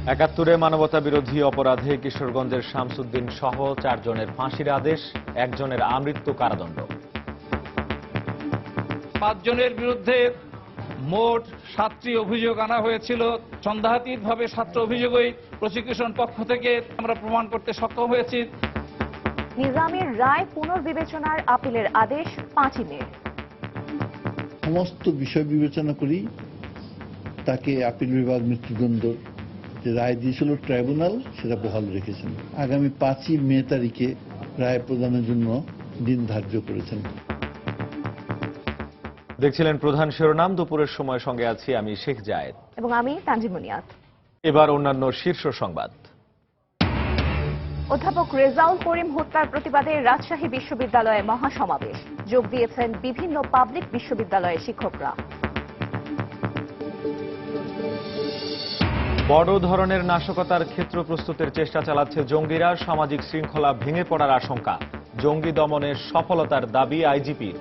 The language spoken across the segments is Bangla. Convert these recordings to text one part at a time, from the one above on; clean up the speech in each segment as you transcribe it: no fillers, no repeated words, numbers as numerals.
৭১ মানবতা বিরোধী অপরাধে কিশোরগঞ্জের শামসুদ্দিন সহ ৪ জনের ফাঁসির আদেশ, একজনের আমৃত্যু কারাদণ্ড। ৫ জনের বিরুদ্ধে মোট ৭টি অভিযোগ আনা হয়েছিল। সন্দেহাতীতভাবে ৭টি অভিযোগই প্রসিকিউশন পক্ষ থেকে আমরা প্রমাণ করতে সক্ষম হয়েছি। নিজামীর রায় পুনর্বিবেচনার আপিলের আদেশ ৫ই মে। সমস্ত বিষয় বিবেচনা করি তাকে আপিল বিভাগ মৃত্যুদণ্ড যে রায় দিয়েছিল ট্রাইব্যুনাল সেটা বহাল রেখেছেন। আগামী ৫ই মে তারিখে রায় প্রদানের জন্য দিন ধার্য করেছেন। দেখছিলেন প্রধান শিরোনাম। দুপুরের সময় সঙ্গে আছি আমি শেখ জায়েদ এবং আমি তানজিমুনিয়াত। এবার অন্যান্য শীর্ষ সংবাদ। অধ্যাপক রেজাউল করিম হত্যার প্রতিবাদে রাজশাহী বিশ্ববিদ্যালয়ে মহাসমাবেশ, যোগ দিয়েছেন বিভিন্ন পাবলিক বিশ্ববিদ্যালয়ের শিক্ষকরা। বড় ধরনের নাশকতার ক্ষেত্র প্রস্তুতের চেষ্টা চালাচ্ছে জঙ্গিরা, সামাজিক শৃঙ্খলা ভেঙে পড়ার আশঙ্কা। জঙ্গি দমনের সফলতার দাবি আইজিপির।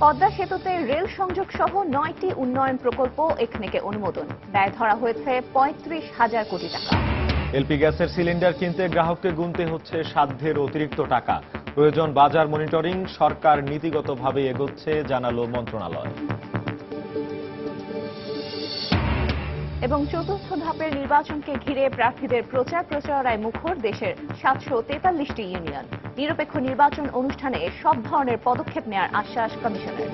পদ্মা সেতুতে রেল সংযোগ সহ 9টি উন্নয়ন প্রকল্প একনেকে অনুমোদন, ব্যয় ধরা হয়েছে ৩৫,০০০ কোটি টাকা। এলপি গ্যাসের সিলিন্ডার কিনতে গ্রাহককে গুনতে হচ্ছে সাধ্যের অতিরিক্ত টাকা। প্রয়োজন বাজার মনিটরিং, সরকার নীতিগতভাবে এগোচ্ছে জানালো মন্ত্রণালয়। এবং চতুর্থ ধাপের নির্বাচনকে ঘিরে প্রার্থীদের প্রচার প্রচারণায় মুখর দেশের ৭৪৩টি ইউনিয়ন। নিরপেক্ষ নির্বাচন অনুষ্ঠানে সব ধরনের পদক্ষেপ নেওয়ার আশ্বাস কমিশনের।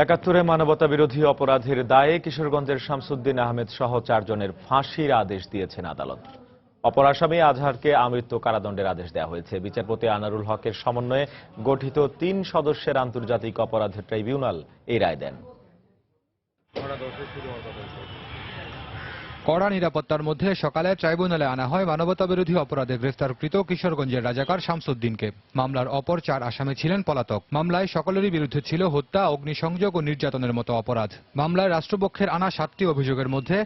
একাত্তরে মানবতা বিরোধী অপরাধের দায়ে কিশোরগঞ্জের শামসুদ্দিন আহমেদ সহ ৪ জনের ফাঁসির আদেশ দিয়েছেন আদালত। অপর আসামি আজহারকে আমৃত্যু কারাদণ্ডের আদেশ দেওয়া হয়েছে। বিচারপতি আনারুল হকের সমন্বয়ে গঠিত ৩ সদস্যের আন্তর্জাতিক অপরাধের ট্রাইব্যুনাল এই রায় দেন। কড়া নিরাপত্তার মধ্যে সকালে ট্রাইব্যুনালে আনা হয় মানবতা বিরোধী অপরাধে গ্রেফতারকৃত কিশোরগঞ্জের রাজাকার শামসুদ্দিনকে। মামলার অপর ৪ আসামি ছিলেন পলাতক। মামলায় সকলেরই বিরুদ্ধে ছিল হত্যা, অগ্নিসংযোগ ও নির্যাতনের মতো অপরাধ। মামলায় রাষ্ট্রপক্ষের আনা ৭টি অভিযোগের মধ্যে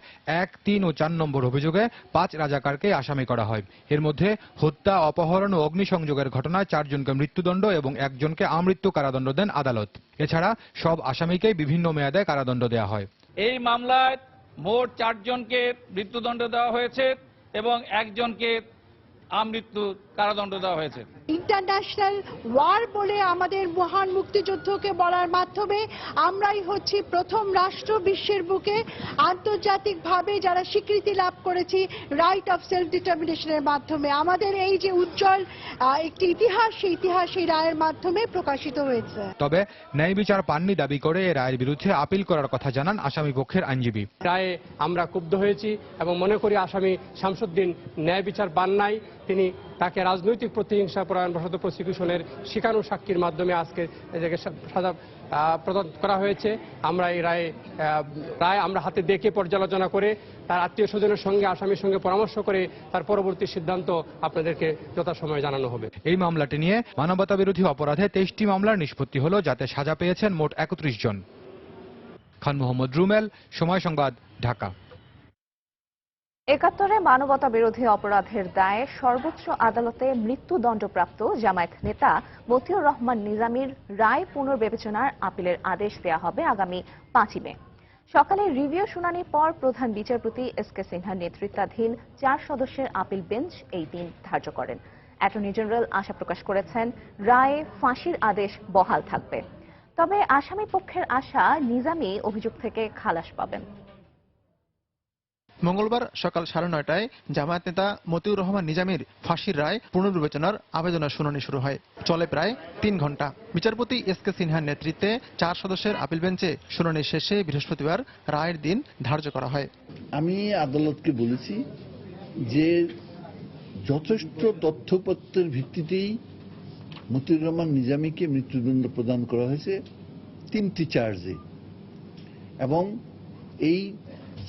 ১, ৩ ও ৪ নম্বর অভিযোগে ৫ রাজাকারকে আসামি করা হয়। এর মধ্যে হত্যা, অপহরণ ও অগ্নিসংযোগের ঘটনায় ৪ জনকে মৃত্যুদণ্ড এবং ১ জনকে আমৃত্যু কারাদণ্ড দেন আদালত। এছাড়া সব আসামিকেই বিভিন্ন মেয়াদে কারাদণ্ড দেওয়া হয়। এই মামলায় মোট ৪ জনকে মৃত্যুদণ্ড দেওয়া হয়েছে এবং ১ জনকে আমৃত্যু কারাদণ্ড দেওয়া হয়েছে। ইন্টারন্যাশনাল ওয়ার বলে আমাদের মহান মুক্তিযুদ্ধকে বলার মাধ্যমে আমরাই হচ্ছি প্রথম রাষ্ট্র বিশ্বের বুকে আন্তর্জাতিকভাবে যারা স্বীকৃতি লাভ করেছি রাইট অফ সেলফ ডিটারমিনেশনের মাধ্যমে। আমাদের এই যে উজ্জ্বল একটি ইতিহাস, সেই ইতিহাস এই রায়ের মাধ্যমে প্রকাশিত হয়েছে। তবে ন্যায় বিচার পাননি দাবি করে এ রায়ের বিরুদ্ধে আপিল করার কথা জানান আসামি পক্ষের আইনজীবী। রায়ে আমরা ক্ষুব্ধ হয়েছি এবং মনে করি আসামি শামসুদ্দিন ন্যায় বিচার পান নাই। তাকে রাজনৈতিক প্রতিহিংসা পরায়ণবশত প্রসিকিউশনের শিকারু সাক্ষীর মাধ্যমে আজকে সাজা প্রদান করা হয়েছে। আমরা এই রায় আমরা হাতে দেখে পর্যালোচনা করে তার আত্মীয় স্বজনের সঙ্গে আসামির সঙ্গে পরামর্শ করে তার পরবর্তী সিদ্ধান্ত আপনাদেরকে যথাসময়ে জানানো হবে। এই মামলাটি নিয়ে মানবতা বিরোধী অপরাধে 23টি মামলার নিষ্পত্তি হল, যাতে সাজা পেয়েছেন মোট ৩১ জন। খান মোহাম্মদ রুমেল, সময় সংবাদ, ঢাকা। একাত্তরে মানবতা বিরোধী অপরাধের দায়ে সর্বোচ্চ আদালতে মৃত্যুদণ্ডপ্রাপ্ত জামায়াত নেতা মতিউর রহমান নিজামীর রায় পুনর্বিবেচনার আপিলের আদেশ দেওয়া হবে আগামী 5ই মে। সকালে রিভিউ শুনানির পর প্রধান বিচারপতি এস.কে. সিনহার নেতৃত্বাধীন 4 সদস্যের আপিল বেঞ্চ এই দিন ধার্য করেন। অ্যাটর্নি জেনারেল আশা প্রকাশ করেছেন রায়ে ফাঁসির আদেশ বহাল থাকবে। তবে আসামি পক্ষের আশা নিজামী অভিযোগ থেকে খালাস পাবেন। মঙ্গলবার সকাল 9:30টায় জামায়াত নেতা মতিউর রহমান নিজামীর ফাঁসির রায় পুনর্বিবেচনার আবেদনের শুনানি শুরু হয়। চলে প্রায় 3 ঘন্টা। বিচারপতি এস.কে. সিনহার নেতৃত্বে 4 সদস্যের আপিল বেঞ্চে শুনানি শেষে বৃহস্পতিবার রায়ের দিন ধার্য করা হয়। আমি আদালতকে বলেছি যে যথেষ্ট তথ্যপত্রের ভিত্তিতেই মতিউর রহমান নিজামীকে মৃত্যুদণ্ড প্রদান করা হয়েছে 3টি চার্জে, এবং এই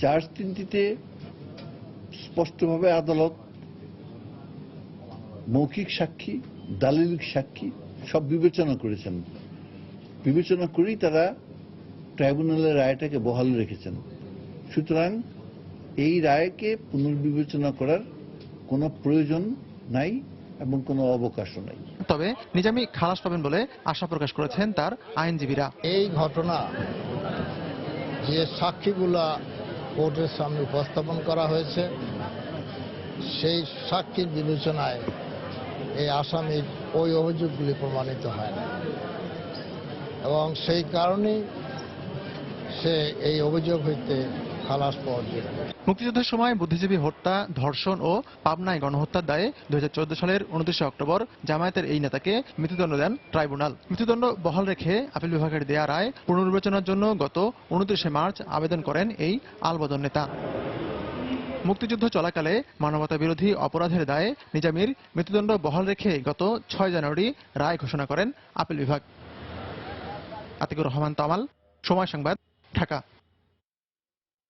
চার্জ 3টিতে স্পষ্টভাবে আদালত মৌখিক সাক্ষী, দালিলিক সাক্ষী সব বিবেচনা করেছেন, বিবেচনা করেই তারা ট্রাইব্যুনালের রায়টাকে বহাল রেখেছেন। সুতরাং এই রায়কে পুনর্বিবেচনা করার কোনো প্রয়োজন নাই এবং কোনো অবকাশও নাই। তবে নিজামী খালাস পাবেন বলে আশা প্রকাশ করেছেন তার আইনজীবীরা। এই ঘটনা যে সাক্ষীগুলা কোর্টের সামনে উপস্থাপন করা হয়েছে সেই সাক্ষীর বিবেচনায় এই আসামির ওই অভিযোগগুলি প্রমাণিত হয় না এবং সেই কারণেই সে এই অভিযোগ হইতে খালাস পাওয়ার যোগ্য। মুক্তিযুদ্ধের সময় বুদ্ধিজীবী হত্যা, ধর্ষণ ও পাবনায় গণহত্যার দায়ে 2014 সালের 29 অক্টোবর জামায়াতের এই নেতাকে মৃত্যুদণ্ড দেন ট্রাইব্যুনাল। মৃত্যুদণ্ড বহাল রেখে আপিল বিভাগের দেয়া রায় পুনর্বিবেচনার জন্য গত 29 মার্চ আবেদন করেন এই আলবদর নেতা। মুক্তিযুদ্ধ চলাকালে মানবতা বিরোধী অপরাধের দায়ে নিজামীর মৃত্যুদণ্ড বহাল রেখে গত 6 জানুয়ারি রায় ঘোষণা করেন আপিল বিভাগ। আতিকুর রহমান তামাল, সময় সংবাদ, ঢাকা।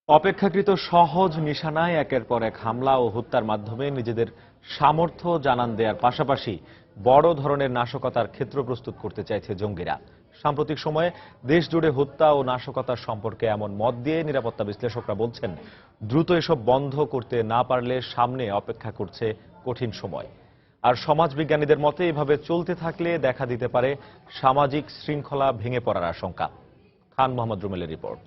অপেক্ষাকৃত সহজ নিশানায় একের পর এক হামলা ও হত্যার মাধ্যমে নিজেদের সামর্থ্য জানান দেওয়ার পাশাপাশি বড় ধরনের নাশকতার ক্ষেত্র প্রস্তুত করতে চাইছে জঙ্গিরা। সাম্প্রতিক সময়ে দেশ জুড়ে হত্যা ও নাশকতার সম্পর্কে এমন মত দিয়ে নিরাপত্তা বিশ্লেষকরা বলছেন, দ্রুত এসব বন্ধ করতে না পারলে সামনে অপেক্ষা করছে কঠিন সময়। আর সমাজবিজ্ঞানীদের মতে এভাবে চলতে থাকলে দেখা দিতে পারে সামাজিক শৃঙ্খলা ভেঙে পড়ার আশঙ্কা। খান মোহাম্মদ রুমেলের রিপোর্ট।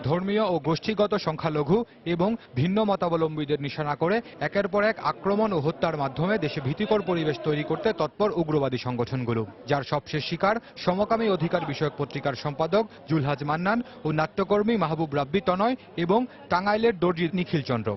ধর্মীয় ও গোষ্ঠীগত সংখ্যালঘু এবং ভিন্ন মতাবলম্বীদের নিশানা করে একের পর এক আক্রমণ ও হত্যার মাধ্যমে দেশে ভীতিকর পরিবেশ তৈরি করতে তৎপর উগ্রবাদী সংগঠনগুলো, যার সবশেষ শিকার সমকামী অধিকার বিষয়ক পত্রিকার সম্পাদক জুলহাজ মান্নান ও নাট্যকর্মী মাহবুব রাব্বি তনয় এবং টাঙ্গাইলের দর্জি নিখিল চন্দ্র।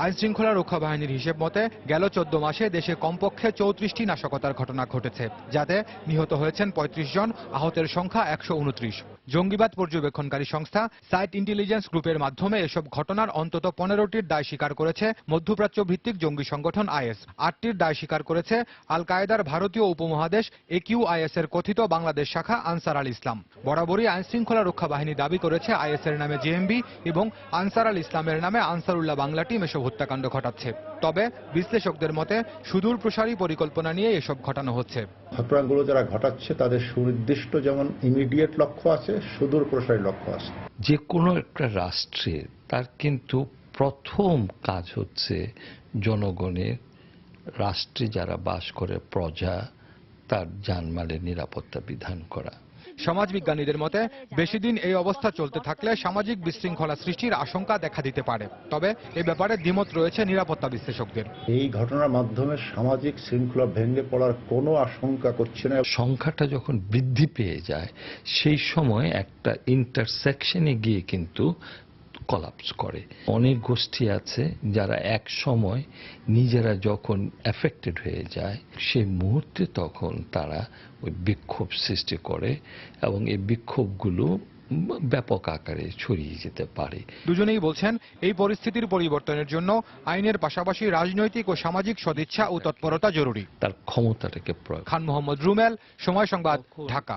আইনশৃঙ্খলা রক্ষা বাহিনীর হিসেব মতে গেল 14 মাসে দেশে কমপক্ষে 34টি নাশকতার ঘটনা ঘটেছে, যাতে নিহত হয়েছেন 35 জন, আহতের সংখ্যা 129। জঙ্গিবাদ পর্যবেক্ষণকারী সংস্থা সাইট ইন্টেলিজেন্স গ্রুপের মাধ্যমে এসব ঘটনার অন্তত 15টির দায় স্বীকার করেছে মধ্যপ্রাচ্য ভিত্তিক জঙ্গি সংগঠন আইএস। 8টির দায় স্বীকার করেছে আল কায়েদার ভারতীয় উপমহাদেশ AQIS এর কথিত বাংলাদেশ শাখা আনসার আল ইসলাম। বরাবরই আইনশৃঙ্খলা রক্ষা বাহিনী দাবি করেছে আইএস এর নামে জেএমবি এবং আনসার আল ইসলামের নামে আনসারুল্লাহ বাংলা টিম এসব হত্যাকাণ্ড ঘটাচ্ছে। তবে বিশ্লেষকদের মতে সুদূর প্রসারী পরিকল্পনা নিয়ে এসব ঘটানো হচ্ছে। ঘটনাগুলো যারা ঘটাচ্ছে তাদের সুনির্দিষ্ট যেমন ইমিডিয়েট লক্ষ্য আছে, সুদূর প্রসারী লক্ষ্য আছে। যে কোনো একটা রাষ্ট্রের তার কিন্তু প্রথম কাজ হচ্ছে জনগণের, রাষ্ট্রে যারা বাস করে প্রজা, তার জানমালের নিরাপত্তা বিধান করা। সমাজবিজ্ঞানীদের মতে বেশি দিন এই অবস্থা চলতে থাকলে সামাজিক বিশৃঙ্খলা সৃষ্টির আশঙ্কা দেখা দিতে পারে। তবে এ ব্যাপারে দ্বিমত রয়েছে নিরাপত্তা বিশ্লেষকদের। এই ঘটনার মাধ্যমে সামাজিক শৃঙ্খলা ভেঙে পড়ার কোনো আশঙ্কা করছে না। সংখ্যাটা যখন বৃদ্ধি পেয়ে যায় সেই সময় একটা ইন্টারসেকশনে গিয়ে কিন্তু কলাপস করে। অনেক গোষ্ঠী আছে যারা এক সময় নিজেরা যখন এফেক্টেড হয়ে যায় সেই মুহূর্তে তখন তারা ওই বিক্ষোভ সৃষ্টি করে এবং এই বিক্ষোভগুলো ব্যাপক আকারে ছড়িয়ে যেতে পারে। দুজনেই বলছেন এই পরিস্থিতির পরিবর্তনের জন্য আইনের পাশাপাশি রাজনৈতিক ও সামাজিক সদিচ্ছা ও তৎপরতা জরুরি। তার ক্ষমতাটাকে প্রয়োগ। খান মোহাম্মদ রুমেল, সময় সংবাদ, ঢাকা।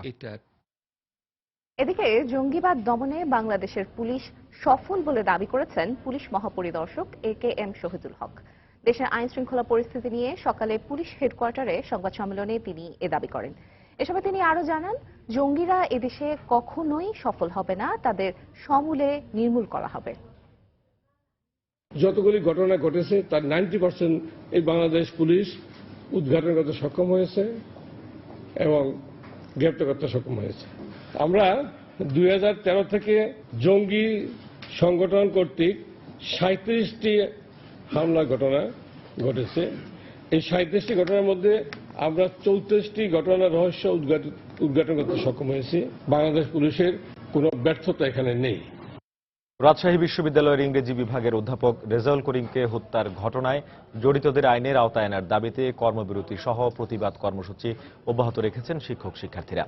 এদিকে জঙ্গিবাদ দমনে বাংলাদেশের পুলিশ সফল বলে দাবি করেছেন পুলিশ মহাপরিদর্শক AKM শহীদুল হক। দেশের আইন শৃঙ্খলা পরিস্থিতি নিয়ে সকালে পুলিশ হেডকোয়ার্টারে সংবাদ সম্মেলনে তিনি এ দাবি করেন। এসবে তিনি আরো জানান, জঙ্গিরা এদেশে কখনোই সফল হবে না, তাদের সমূলে নির্মূল করা হবে। যতগুলি ঘটনা ঘটেছে তার 90% এই বাংলাদেশ পুলিশ উদ্ঘাটন করতে সক্ষম হয়েছে এবং গ্রেপ্তার করতে সক্ষম হয়েছে। আমরা 2013 থেকে জঙ্গি সংগঠন কর্তৃক 37টি হামলার ঘটনা ঘটেছে। এই 37টি ঘটনার মধ্যে আমরা 34টি ঘটনার রহস্য উদ্ঘাটন করতে সক্ষম হয়েছি। বাংলাদেশ পুলিশের কোনো ব্যর্থতা এখানে নেই। রাজশাহী বিশ্ববিদ্যালয়ের ইংরেজি বিভাগের অধ্যাপক রেজাউল করিমকে হত্যার ঘটনায় জড়িতদের আইনের আওতায় আনার দাবিতে কর্মবিরতি সহ প্রতিবাদ কর্মসূচি অব্যাহত রেখেছেন শিক্ষক শিক্ষার্থীরা।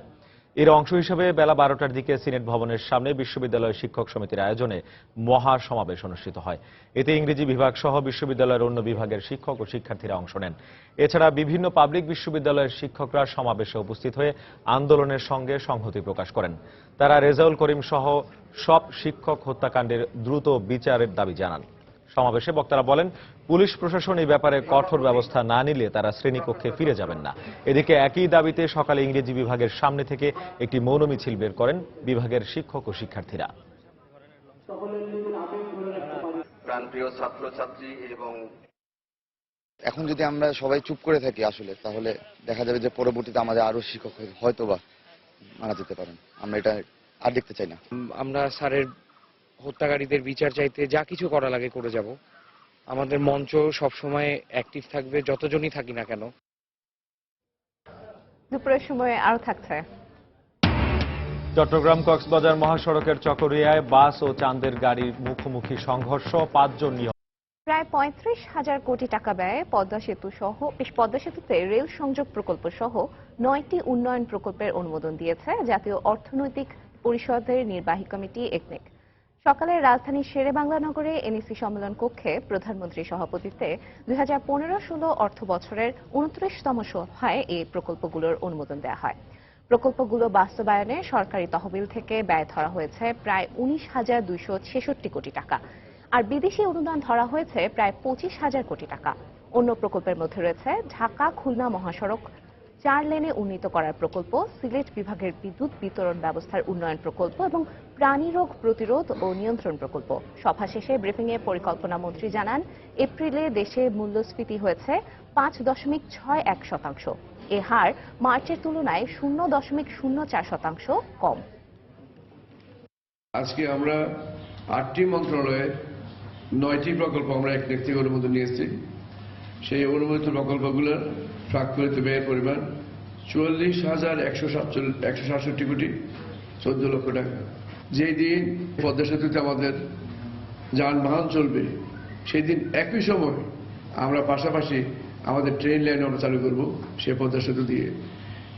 এর অংশ হিসেবে বেলা 12টার দিকে সিনেট ভবনের সামনে বিশ্ববিদ্যালয় শিক্ষক সমিতির আয়োজনে মহা সমাবেশ অনুষ্ঠিত হয়। এতে ইংরেজি বিভাগ সহ বিশ্ববিদ্যালয়ের অন্য বিভাগের শিক্ষক ও শিক্ষার্থীরা অংশ নেন। এছাড়া বিভিন্ন পাবলিক বিশ্ববিদ্যালয়ের শিক্ষকরা সমাবেশে উপস্থিত হয়ে আন্দোলনের সঙ্গে সংহতি প্রকাশ করেন। তারা রেজাউল করিম সহ সব শিক্ষক হত্যাকাণ্ডের দ্রুত বিচারের দাবি জানান। সমাবেশে বক্তারা বলেন, পুলিশ প্রশাসন এই ব্যাপারে কঠোর ব্যবস্থা না নিলে তারা শ্রেণীকক্ষে ফিরে যাবেন না। এদিকে একই দাবিতে সকালে ইংরেজি বিভাগের সামনে থেকে একটি মৌন মিছিল বের করেন বিভাগের শিক্ষক ও শিক্ষার্থীরা। প্রাণপ্রিয় ছাত্রছাত্রী, এবং এখন যদি আমরা সবাই চুপ করে থাকি আসলে, তাহলে দেখা যাবে যে পরবর্তীতে আমাদের আরো শিক্ষক হয়তোবা মারা যেতে পারেন। আমরা এটা আর দেখতে চাই না। আমরা স্যারের হত্যাকারীদের বিচার চাইতে যা কিছু করা লাগে করে যাব। আমাদের মঞ্চ সবসময় অ্যাক্টিভ থাকবে, যতজনই থাকি না কেন। দুপুরের সময় আরো থাকছে। চট্টগ্রাম কক্সবাজার মহাসড়কের চকরিয়ায় বাস ও চাঁদের গাড়ির মুখোমুখি সংঘর্ষ, 5 জন নিহত। প্রায় 35,000 কোটি টাকা ব্যয়ে পদ্মা সেতুতে রেল সংযোগ প্রকল্প সহ 9টি উন্নয়ন প্রকল্পের অনুমোদন দিয়েছে জাতীয় অর্থনৈতিক পরিষদের নির্বাহী কমিটি একনেক। সকালে রাজধানীর শেরেবাংলা নগরে এনইসি সম্মেলন কক্ষে প্রধানমন্ত্রীর সভাপতিত্বে 2015-16 অর্থ বছরের 29তম সভায় এই প্রকল্পগুলোর অনুমোদন দেওয়া হয়। প্রকল্পগুলো বাস্তবায়নে সরকারি তহবিল থেকে ব্যয় ধরা হয়েছে প্রায় 19,266 কোটি টাকা, আর বিদেশি অনুদান ধরা হয়েছে প্রায় 25,000 কোটি টাকা। অন্য প্রকল্পের মধ্যে রয়েছে ঢাকা খুলনা মহাসড়ক 4 লেনে উন্নীত করার প্রকল্প, সিলেট বিভাগের বিদ্যুৎ বিতরণ ব্যবস্থার উন্নয়ন প্রকল্প এবং প্রাণী রোগ প্রতিরোধ ও নিয়ন্ত্রণ প্রকল্প। সভা শেষে ব্রিফিংয়ে পরিকল্পনা মন্ত্রী জানান, এপ্রিলে দেশে মূল্যস্ফীতি হয়েছে 5.61%। এ হার মার্চের তুলনায় 0.04% কম। আজকে আমরা 8টি মন্ত্রণালয়ে 9টি প্রকল্প আমরা একনেক থেকে অনুমোদন নিয়েছি। সেই অনুমোদিত প্রকল্পগুলোর স্বাক্ষরিত ব্যয়ের পরিমাণ 44,167 কোটি 14 লক্ষ টাকা। যেই দিন পদ্মা সেতুতে আমাদের যানবাহন চলবে, সেই দিন একই সময় আমরা পাশাপাশি আমাদের ট্রেন লাইন আমরা চালু করব। সে পদ্মা সেতু দিয়ে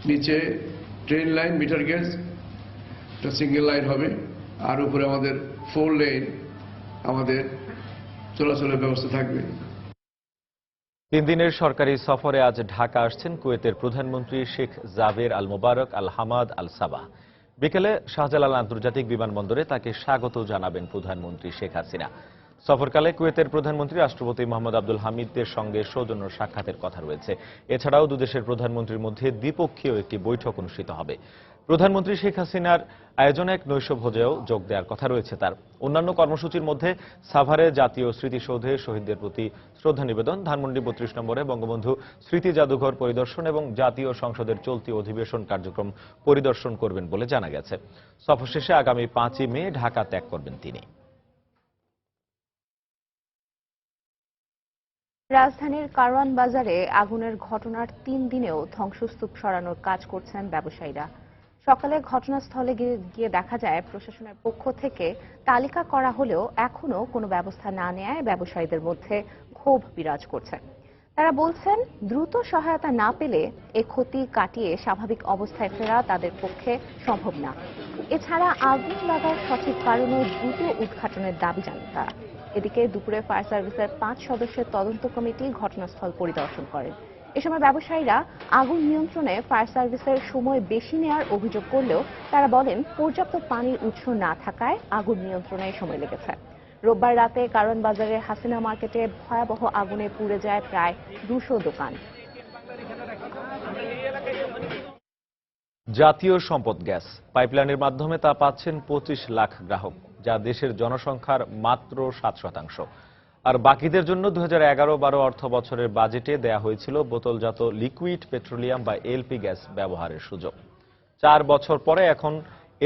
নিচে ট্রেন লাইন মিটার গেজ, একটা সিঙ্গেল লাইন হবে, আর উপরে আমাদের 4 লেন আমাদের চলাচলের ব্যবস্থা থাকবে। 3 দিনের সরকারি সফরে আজ ঢাকা আসছেন কুয়েতের প্রধানমন্ত্রী শেখ জাবের আল মোবারক আল হামাদ আল সাবাহ। বিকেলে শাহজালাল আন্তর্জাতিক বিমানবন্দরে তাকে স্বাগত জানাবেন প্রধানমন্ত্রী শেখ হাসিনা। সফরকালে কুয়েতের প্রধানমন্ত্রী রাষ্ট্রপতি মোহাম্মদ আব্দুল হামিদের সঙ্গে সৌজন্য সাক্ষাতের কথা রয়েছে। এছাড়াও দুদেশের প্রধানমন্ত্রীর মধ্যে দ্বিপক্ষীয় একটি বৈঠক অনুষ্ঠিত হবে। প্রধানমন্ত্রী শেখ হাসিনার আয়োজনে এক নৈশভোজেও যোগ দেওয়ার কথা রয়েছে তার। অন্যান্য কর্মসূচির মধ্যে সাভারে জাতীয় স্মৃতিসৌধে শহীদদের প্রতি শ্রদ্ধা নিবেদন, ধানমন্ডি 32 নম্বরে বঙ্গবন্ধু স্মৃতি জাদুঘর পরিদর্শন এবং জাতীয় সংসদের চলতি অধিবেশন কার্যক্রম পরিদর্শন করবেন বলে জানা গেছে। সফর শেষে আগামী 5ই মে ঢাকা ত্যাগ করবেন তিনি। রাজধানীর কারওয়ান বাজারে আগুনের ঘটনার 3 দিনেও ধ্বংসস্তূপ সরানোর কাজ করছেন ব্যবসায়ীরা। সকালে ঘটনাস্থলে গিয়ে দেখা যায় প্রশাসনের পক্ষ থেকে তালিকা করা হলেও এখনো কোনো ব্যবস্থা না নেওয়ায় ব্যবসায়ীদের মধ্যে ক্ষোভ বিরাজ করছে। তারা বলছেন, দ্রুত সহায়তা না পেলে এ ক্ষতি কাটিয়ে স্বাভাবিক অবস্থায় ফেরা তাদের পক্ষে সম্ভব না। এছাড়া আগুন লাগার সঠিক কারণও দ্রুত উদ্ঘাটনের দাবি জানান তারা। এদিকে দুপুরে ফায়ার সার্ভিসের 5 সদস্যের তদন্ত কমিটি ঘটনাস্থল পরিদর্শন করেন। এ সময় ব্যবসায়ীরা আগুন নিয়ন্ত্রণে ফায়ার সার্ভিসের সময় বেশি নেওয়ার অভিযোগ করলেও তারা বলেন, পর্যাপ্ত পানির উৎস না থাকায় আগুন নিয়ন্ত্রণে সময় লেগেছে। রোববার রাতে কারওয়ান বাজারের হাসিনা মার্কেটে ভয়াবহ আগুনে পুড়ে যায় প্রায় 200 দোকান। জাতীয় সম্পদ গ্যাস পাইপলাইনের মাধ্যমে তা পাচ্ছেন 25 লাখ গ্রাহক, যা দেশের জনসংখ্যার মাত্র 7%। আর বাকিদের জন্য 2011-12 অর্থ বছরের বাজেটে দেয়া হয়েছিল বোতলজাত লিকুইড পেট্রোলিয়াম বা এলপি গ্যাস ব্যবহারের সুযোগ। 4 বছর পরে এখন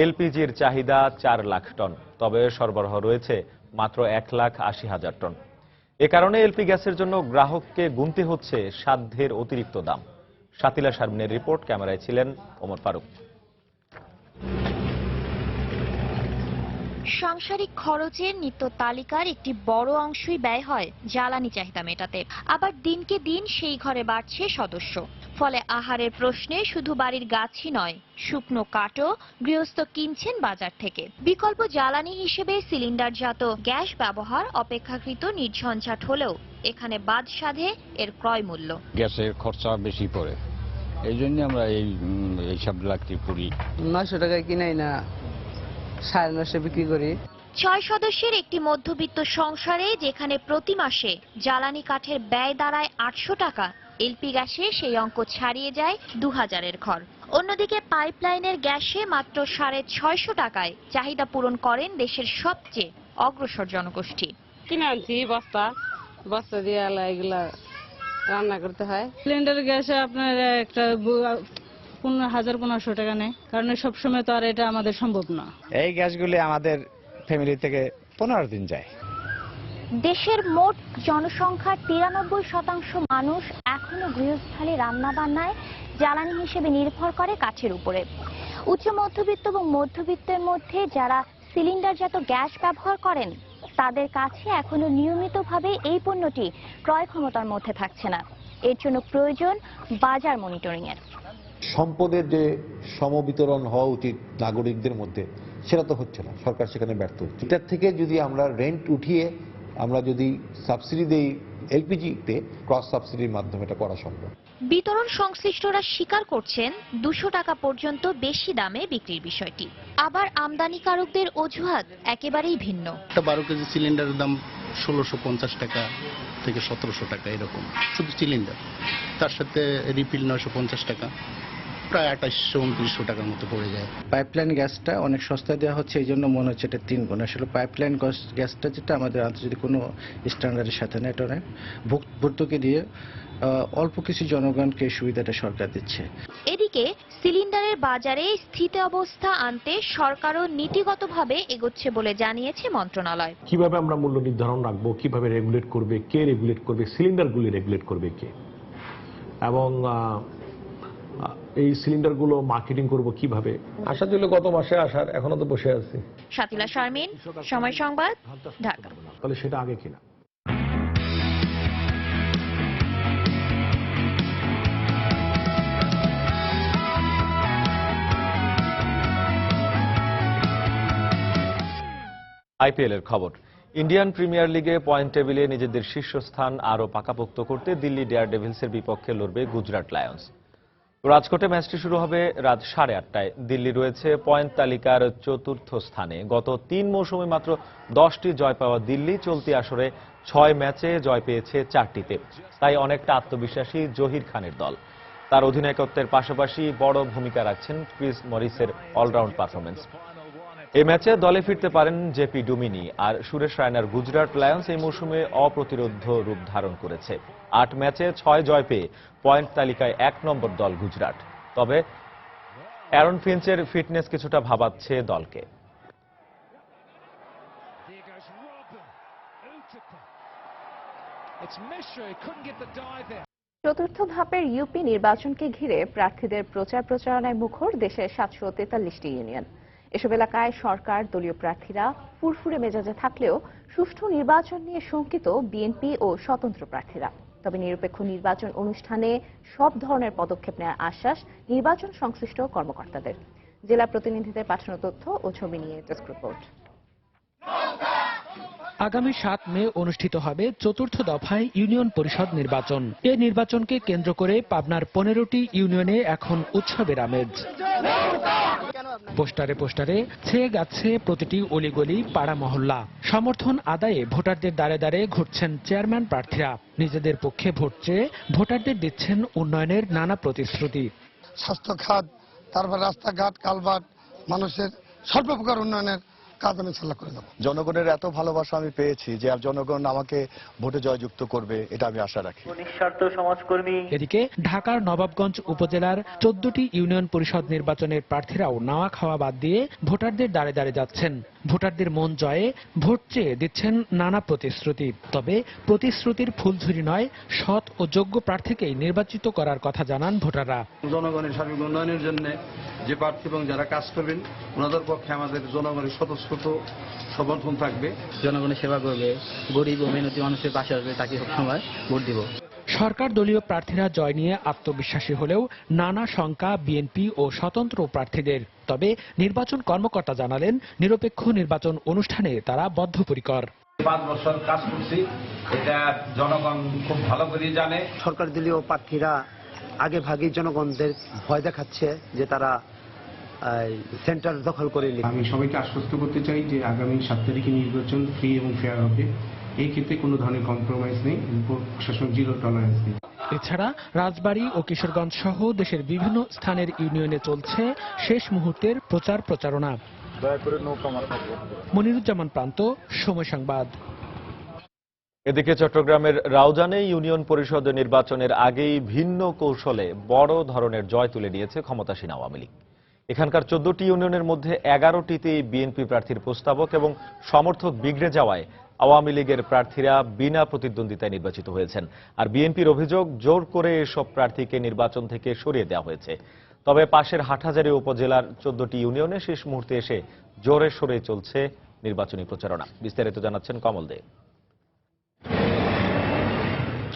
এলপিজির চাহিদা 4 লাখ টন, তবে সরবরাহ রয়েছে মাত্র 1,80,000 টন। এ কারণে এলপি গ্যাসের জন্য গ্রাহককে গুনতে হচ্ছে সাধ্যের অতিরিক্ত দাম। শাতিলা শারমিনের রিপোর্ট, ক্যামেরায় ছিলেন ওমর ফারুক। সাংসারিক খরচের নিত্য তালিকার একটি বড় অংশই ব্যয় হয় জ্বালানি চাহিদা মেটাতে। আবার দিনকে দিন সেই ঘরে বাড়ছে সদস্য, ফলে আহারের প্রশ্নে শুধু বাড়ির গাছই নয়, শুকনো কাঠও গৃহস্থ কিনছেন বাজার থেকে। বিকল্প জ্বালানি হিসেবে সিলিন্ডারজাত গ্যাস ব্যবহার অপেক্ষাকৃত নির্ঝঞ্ঝাট হলেও এখানে বাদ সাধে এর ক্রয় মূল্য। গ্যাসের খরচা বেশি পড়ে, এই জন্য আমরা এইসব লাগতে পুরি। 900 টাকায় কিনাই না 950 বিক্রি করি। 6 সদস্যের একটি মধ্যবিত্ত সংসারে যেখানে প্রতি মাসে জ্বালানি কাঠের ব্যয় দাঁড়ায় 800 টাকা, এলপি গ্যাসে সেই অঙ্ক ছাড়িয়ে যায় 2000-এর ঘর। অন্যদিকে পাইপলাইনের গ্যাসে মাত্র 650 টাকায় চাহিদা পূরণ করেন দেশের সবচেয়ে অগ্রসর জনগোষ্ঠী। কিনে আনছি বস্তা দিয়ে এগুলা রান্না করতে হয়। সিলিন্ডার গ্যাসে আপনার একটা 1500 টাকা নেয়, কারণ সবসময় তো আর এটা আমাদের সম্ভব না। এই গ্যাসগুলি আমাদের ফ্যামিলি থেকে 15 দিন যায়। দেশের মোট জনসংখ্যার 93% মানুষ এখনো গৃহস্থালী রান্নাবান্নায় জ্বালানি হিসেবে নির্ভর করে কাঠের উপরে। উচ্চ মধ্যবিত্ত এবং মধ্যবিত্তের মধ্যে যারা সিলিন্ডারজাত গ্যাস ব্যবহার করেন তাদের কাছে এখনো নিয়মিতভাবে এই পণ্যটি ক্রয় ক্ষমতার মধ্যে থাকছে না। এর জন্য প্রয়োজন বাজার মনিটরিং এর। সম্পদের যে সমবিতরণ হওয়া উচিত নাগরিকদের মধ্যে, সেটা তো হচ্ছে না, সরকার সেখানে ব্যর্থ হচ্ছে। এটার থেকে যদি আমরা রেন্ট উঠিয়ে আমরা যদি সাবসিডি দেই এলপিজিতে, ক্রস সাবসিডির মাধ্যমে এটা করা সম্ভব। বিতরণ সংশ্লিষ্টরা স্বীকার করছেন 200 টাকা পর্যন্ত বেশি দামে বিক্রির বিষয়টি। আবার আমদানিকারকদের অজুহাত একেবারেই ভিন্ন। 12 কেজি সিলিন্ডারের দাম 1650 টাকা থেকে 1700 টাকা এরকম, শুধু সিলিন্ডার। তার সাথে রিফিল 950 টাকা, প্রায় 2800-2900 টাকার মতো পড়ে যায়। পাইপলাইন গ্যাসটা অনেক সস্তা দেওয়া হচ্ছে, এই জন্য মনে হচ্ছে এটা 3 গুণ। আসলে পাইপলাইন গ্যাসটা যেটা আমাদের আন্তর্জাতিক কোনো স্ট্যান্ডার্ডের সাথে না, এটা অনেক ভর্তুকি দিয়ে অল্প কিছু জনগণকে সুবিধাটা সরকার দিচ্ছে। এদিকে সিলিন্ডারের বাজারে স্থিতি অবস্থা আনতে সরকারও নীতিগতভাবে এগোচ্ছে বলে জানিয়েছে মন্ত্রণালয়। কিভাবে আমরা মূল্য নির্ধারণ রাখবো, কিভাবে রেগুলেট করবে, কে রেগুলেট করবে, সিলিন্ডারগুলি রেগুলেট করবে কে, এবং এই সিলিন্ডারগুলো মার্কেটিং করব কিভাবে। আশা ছিল গত মাসে আসার, এখনো তো বসে আছি। শাতিলা শারমিন, সময় সংবাদ, ঢাকা। তাহলে সেটা আগে কিনা। আইপিএল এর খবর। ইন্ডিয়ান প্রিমিয়ার লিগে পয়েন্ট টেবিলে নিজেদের শীর্ষস্থান আরও পাকাপোক্ত করতে দিল্লি ডেয়ারডেভিলসের বিপক্ষে লড়বে গুজরাট লায়ন্স। রাজকোটে ম্যাচটি শুরু হবে রাত 8:30টায়। দিল্লি রয়েছে পয়েন্ট তালিকার 4র্থ স্থানে। গত 3 মৌসুমে মাত্র 10টি জয় পাওয়া দিল্লি চলতি আসরে 6 ম্যাচে জয় পেয়েছে 4টিতে। তাই অনেকটা আত্মবিশ্বাসী জহির খানের দল। তার অধিনায়কত্বের পাশাপাশি বড় ভূমিকা রাখছেন ক্রিস মরিসের অলরাউন্ড পারফরমেন্স। এই ম্যাচে দলে ফিরতে পারেন জেপি ডুমিনি আর সুরেশ রায়নার গুজরাট লায়ন্স এই মৌসুমে অপ্রতিরোধ্য রূপ ধারণ করেছে। 8 ম্যাচে 6 জয় পেয়ে পয়েন্ট তালিকায় 1 নম্বর দল গুজরাট। তবে অ্যারন ফিঞ্চের ফিটনেস কিছুটা ভাবাচ্ছে দলকে। চতুর্থ ধাপের ইউপি নির্বাচনকে ঘিরে প্রার্থীদের প্রচারণায় মুখর দেশের 743টি ইউনিয়ন। এসব এলাকায় সরকার দলীয় প্রার্থীরা ফুরফুরে মেজাজে থাকলেও সুষ্ঠু নির্বাচন নিয়ে শঙ্কিত বিএনপি ও স্বতন্ত্র প্রার্থীরা। তবে নিরপেক্ষ নির্বাচন অনুষ্ঠানে সব ধরনের পদক্ষেপ নেওয়ার আশ্বাস নির্বাচন সংশ্লিষ্ট কর্মকর্তাদের। জেলা প্রতিনিধিদের পাঠানো তথ্য ও ছবি নিয়ে ডেস্ক রিপোর্ট। আগামী 7 মে অনুষ্ঠিত হবে চতুর্থ দফায় ইউনিয়ন পরিষদ নির্বাচন। এই নির্বাচনকে কেন্দ্র করে পাবনার 15টি ইউনিয়নে এখন উৎসবের আমেজ। পোস্টারে পোস্টারে ছেয়ে গেছে প্রতিটি অলিগলি, পাড়া মহল্লা। সমর্থন আদায়ে ভোটারদের দ্বারে দ্বারে ঘুরছেন চেয়ারম্যান প্রার্থীরা। নিজেদের পক্ষে ভোট চেয়ে ভোটারদের দিচ্ছেন উন্নয়নের নানা প্রতিশ্রুতি। স্বাস্থ্য খাত, তারপর রাস্তাঘাট, কালভার্ট, মানুষের সর্বপ্রকার উন্নয়নের কাজ আমি ইনশাআল্লাহ করে দেব। জনগণের এত ভালোবাসা আমি পেয়েছি যে জনগণ আমাকে ভোটে জয়যুক্ত করবে, এটা আমি আশা রাখি। নিঃস্বার্থ সমাজকর্মী। এদিকে ঢাকার নবাবগঞ্জ উপজেলার 14টি ইউনিয়ন পরিষদ নির্বাচনের প্রার্থীরাও নাওয়া খাওয়া বাদ দিয়ে ভোটারদের দ্বারে দ্বারে যাচ্ছেন। ভোটারদের মন জয়ে ভোট চেয়ে দিচ্ছেন নানা প্রতিশ্রুতি। তবে প্রতিশ্রুতির ফুলঝুরি নয়, সৎ ও যোগ্য প্রার্থীকেই নির্বাচিত করার কথা জানান ভোটাররা। জনগণের সার্বিক উন্নয়নের জন্য যে প্রার্থী এবং যারা কাজ করবেন ওনাদের পক্ষে আমাদের জনগণের স্বতঃস্ফূর্ত সমর্থন থাকবে। জনগণের সেবা করবে, গরিব ও মেহনতি মানুষের পাশে আসবে, তাকে সবসময় ভোট দিব। সরকার দলীয় প্রার্থীরা জয় নিয়ে আত্মবিশ্বাসী হলেও নানা শঙ্কা বিএনপি ও স্বতন্ত্র প্রার্থীদের। তবে নির্বাচন কর্মকর্তা জানালেন নিরপেক্ষ নির্বাচন অনুষ্ঠানে তারা বদ্ধপরিকর। 5 বছর কাজ করছি, এটা জনগণ খুব ভালো করে জানে। সরকার দলীয় প্রার্থীরা আগে ভাগে জনগণদের ভয় দেখাচ্ছে যে তারা সেন্টার দখল করে নিচ্ছে। আমি সবাইকে আশ্বস্ত করতে চাই যে আগামী 7 তারিখে নির্বাচন ফ্রি এবং ফেয়ার হবে। এই ক্ষেত্রে কোনো ধরনের কম্প্রোমাইজ নেই, প্রশাসন জিরো টলারেন্স নেই। এছাড়া রাজবাড়ী ও কিশোরগঞ্জ সহ দেশের বিভিন্ন স্থানের ইউনিয়নে চলছে শেষ মুহূর্তের প্রচারণা। মনিরুজ্জামান প্রান্ত, সময় সংবাদ। এদিকে চট্টগ্রামের রাউজানে ইউনিয়ন পরিষদ নির্বাচনের আগেই ভিন্ন কৌশলে বড় ধরনের জয় তুলে নিয়েছে ক্ষমতাসীন আওয়ামী লীগ। এখানকার 14টি ইউনিয়নের মধ্যে 11টিতেই বিএনপি প্রার্থীর প্রস্তাবক এবং সমর্থক বিগড়ে যাওয়ায় আওয়ামী লীগের প্রার্থীরা বিনা প্রতিদ্বন্দ্বিতায় নির্বাচিত হয়েছেন। আর বিএনপির অভিযোগ, জোর করে এসব প্রার্থীকে নির্বাচন থেকে সরিয়ে দেওয়া হয়েছে। তবে পাশের হাটহাজারী উপজেলার 14টি ইউনিয়নে শেষ মুহূর্তে এসে জোরে সোরে চলছে নির্বাচনী প্রচারণা। বিস্তারিত জানাচ্ছেন কমল দে।